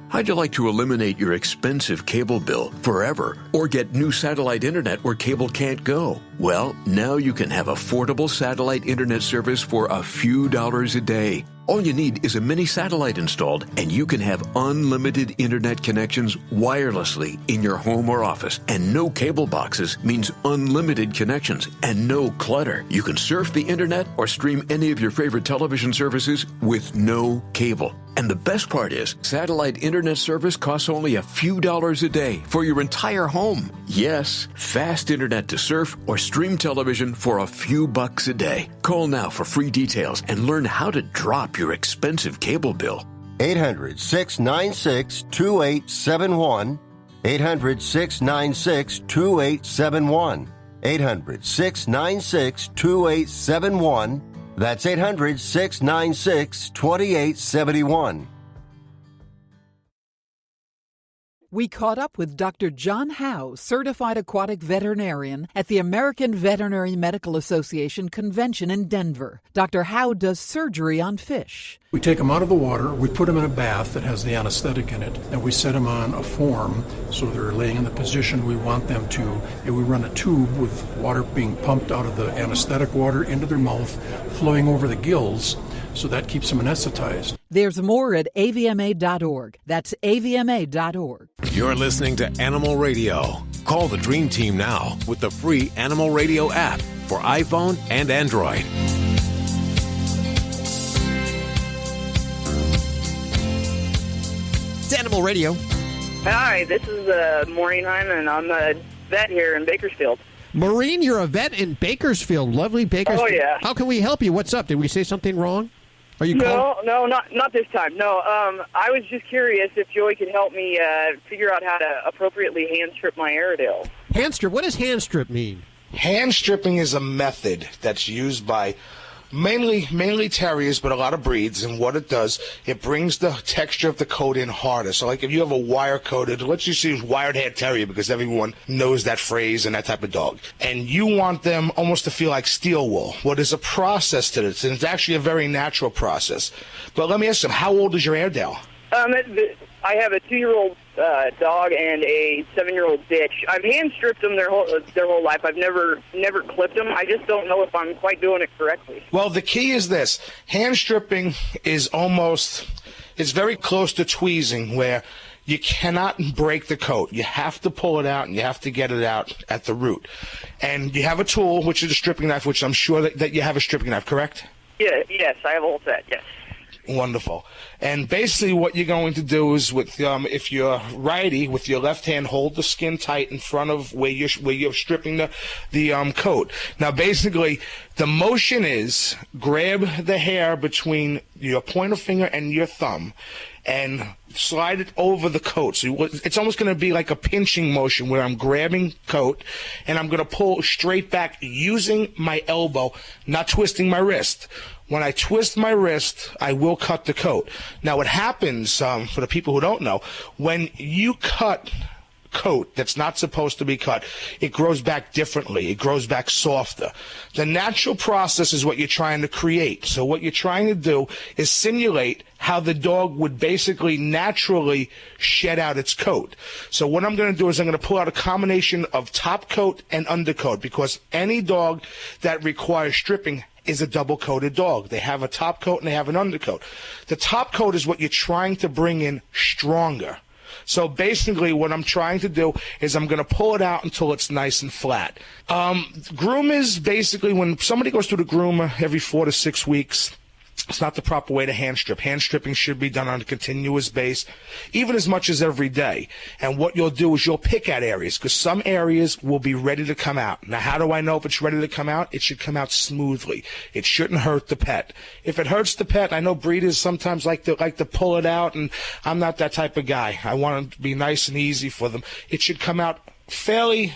How'd you like to eliminate your expensive cable bill forever or get new satellite internet where cable can't go? Well, now you can have affordable satellite internet service for a few dollars a day. All you need is a mini satellite installed, and you can have unlimited internet connections wirelessly in your home or office. And no cable boxes means unlimited connections and no clutter. You can surf the internet or stream any of your favorite television services with no cable. And the best part is, satellite internet service costs only a few dollars a day for your entire home. Yes, fast internet to surf or stream television for a few bucks a day. Call now for free details and learn how to drop your expensive cable bill. 800-696-2871. 800-696-2871. 800-696-2871. That's 800-696-2871. We caught up with Dr. John Howe, certified aquatic veterinarian at the American Veterinary Medical Association convention in Denver. Dr. Howe does surgery on fish. We take them out of the water, we put them in a bath that has the anesthetic in it, and we set them on a form so they're laying in the position we want them to, and we run a tube with water being pumped out of the anesthetic water into their mouth, flowing over the gills, so that keeps them anesthetized. There's more at avma.org. That's avma.org. You're listening to Animal Radio. Call the Dream Team now with the free Animal Radio app for iPhone and Android. It's Animal Radio. Hi, this is Maureen Hyman, and I'm a vet here in Bakersfield. Maureen, you're a vet in Bakersfield. Lovely Bakersfield. Oh, yeah. How can we help you? What's up? Did we say something wrong? Are you calling? No, not this time. No, I was just curious if Joey could help me figure out how to appropriately hand strip my Airedale. Hand strip? What does hand strip mean? Hand stripping is a method that's used by mainly terriers, but a lot of breeds. And what it does, it brings the texture of the coat in harder. So like if you have a wire-coated, let's just use wired-haired terrier because everyone knows that phrase and that type of dog. And you want them almost to feel like steel wool. Well, there's a process to this, and it's actually a very natural process. But let me ask you, how old is your Airedale? I have a 2-year-old dog and a 7-year-old bitch. I've hand stripped them their whole life. I've never clipped them. I just don't know if I'm quite doing it correctly. Well, the key is this: hand stripping is it's very close to tweezing, where you cannot break the coat. You have to pull it out, and you have to get it out at the root. And you have a tool, which is a stripping knife, which I'm sure that you have a stripping knife, correct? Yeah, yes, I have a whole set. Yes. Wonderful. And basically what you're going to do is, with if you're righty, with your left hand, hold the skin tight in front of where you're stripping the coat. Now basically the motion is grab the hair between your pointer finger and your thumb and slide it over the coat. So it's almost going to be like a pinching motion where I'm grabbing coat and I'm going to pull straight back using my elbow, not twisting my wrist. When I twist my wrist, I will cut the coat. Now, what happens, for the people who don't know, when you cut coat that's not supposed to be cut, it grows back differently. It grows back softer. The natural process is what you're trying to create. So what you're trying to do is simulate how the dog would basically naturally shed out its coat. So what I'm going to do is I'm going to pull out a combination of top coat and undercoat, because any dog that requires stripping is a double-coated dog. They have a top coat and they have an undercoat. The top coat is what you're trying to bring in stronger. So basically what I'm trying to do is I'm going to pull it out until it's nice and flat. Groomers, basically, when somebody goes through the groomer every 4 to 6 weeks, it's not the proper way to hand strip. Hand stripping should be done on a continuous basis, even as much as every day. And what you'll do is you'll pick at areas, because some areas will be ready to come out. Now, how do I know if it's ready to come out? It should come out smoothly. It shouldn't hurt the pet. If it hurts the pet, I know breeders sometimes like to pull it out, and I'm not that type of guy. I want it to be nice and easy for them. It should come out fairly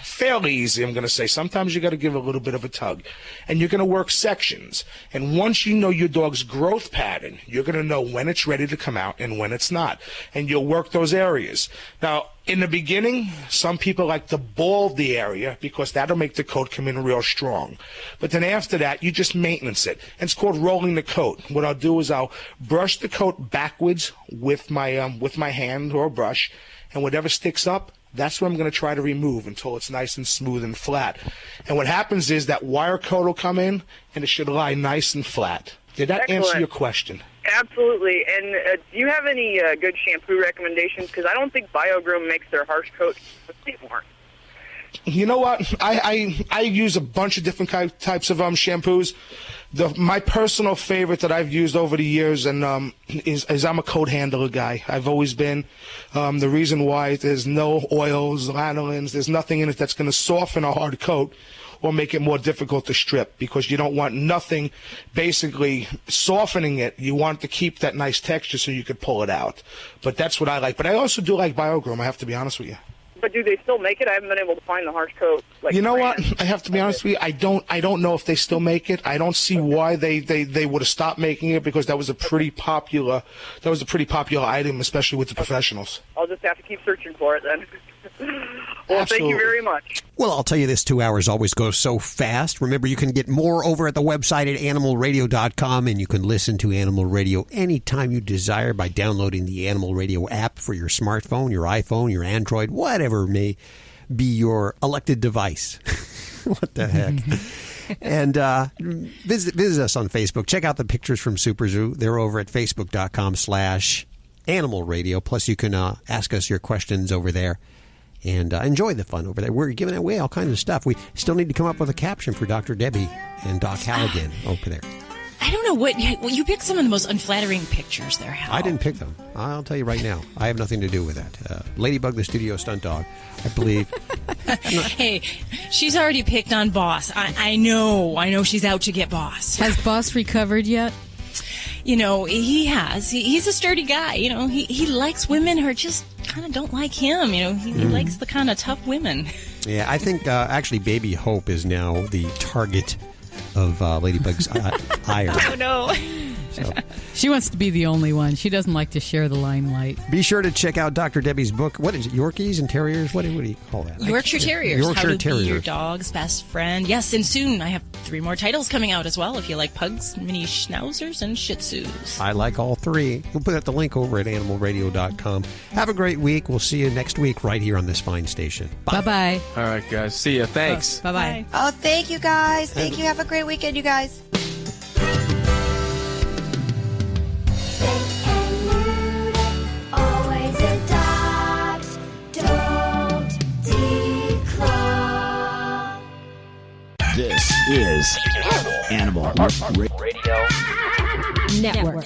easy, I'm going to say. Sometimes you got to give a little bit of a tug, and you're going to work sections. And once you know your dog's growth pattern, you're going to know when it's ready to come out and when it's not, and you'll work those areas. Now, in the beginning, some people like to bald the area because that'll make the coat come in real strong. But then after that, you just maintenance it. And it's called rolling the coat. What I'll do is I'll brush the coat backwards with my hand or brush, and whatever sticks up, that's what I'm going to try to remove until it's nice and smooth and flat. And what happens is that wire coat will come in, and it should lie nice and flat. Did that answer your question? Absolutely. And do you have any good shampoo recommendations? Because I don't think BioGroom makes their harsh coat anymore. You know what? I use a bunch of different types of shampoos. My personal favorite that I've used over the years is I'm a coat handler guy. I've always been. The reason why, there's no oils, lanolins, there's nothing in it that's going to soften a hard coat or make it more difficult to strip, because you don't want nothing basically softening it. You want to keep that nice texture so you could pull it out. But that's what I like. But I also do like BioGroom, I have to be honest with you. But do they still make it? I haven't been able to find the harsh coat. You know what? I have to be honest with you. I don't know if they still make it. I don't see why they would have stopped making it, because that was a pretty popular item, especially with the professionals. I'll just have to keep searching for it then. Well, Absolutely. Thank you very much. Well, I'll tell you, this 2 hours always goes so fast. Remember, you can get more over at the website at animalradio.com, and you can listen to Animal Radio anytime you desire by downloading the Animal Radio app for your smartphone, your iPhone, your Android, whatever may be your elected device. What the heck? And visit us on Facebook. Check out the pictures from Super Zoo. They're over at facebook.com/Animal Radio. Plus, you can ask us your questions over there. And enjoy the fun over there. We're giving away all kinds of stuff. We still need to come up with a caption for Dr. Debbie and Doc Halligan over there. I don't know what you picked some of the most unflattering pictures there, Hal. I didn't pick them. I'll tell you right now. I have nothing to do with that. Ladybug, the studio stunt dog, I believe. Hey, she's already picked on Boss. I know she's out to get Boss. Has Boss recovered yet? You know, he has. He's a sturdy guy. You know, he likes women who just kind of don't like him. You know, he likes the kind of tough women. Yeah, I think actually Baby Hope is now the target of Ladybug's ire. Oh, no. So. She wants to be the only one. She doesn't like to share the limelight. Be sure to check out Dr. Debbie's book. What is it? Yorkies and Terriers? What do you call that? Yorkshire Terriers. Yorkshire How to Terriers. Be Your Dog's Best Friend. Yes, and soon I have 3 more titles coming out as well, if you like pugs, mini schnauzers, and shih tzus. I like all 3. We'll put the link over at animalradio.com. Have a great week. We'll see you next week right here on this fine station. Bye. Bye-bye. All right, guys. See ya. Thanks. Bye-bye. Oh, thank you, guys. Thank you. Have a great weekend, you guys. Always adopt, don't declaw. This is Animal Radio Network.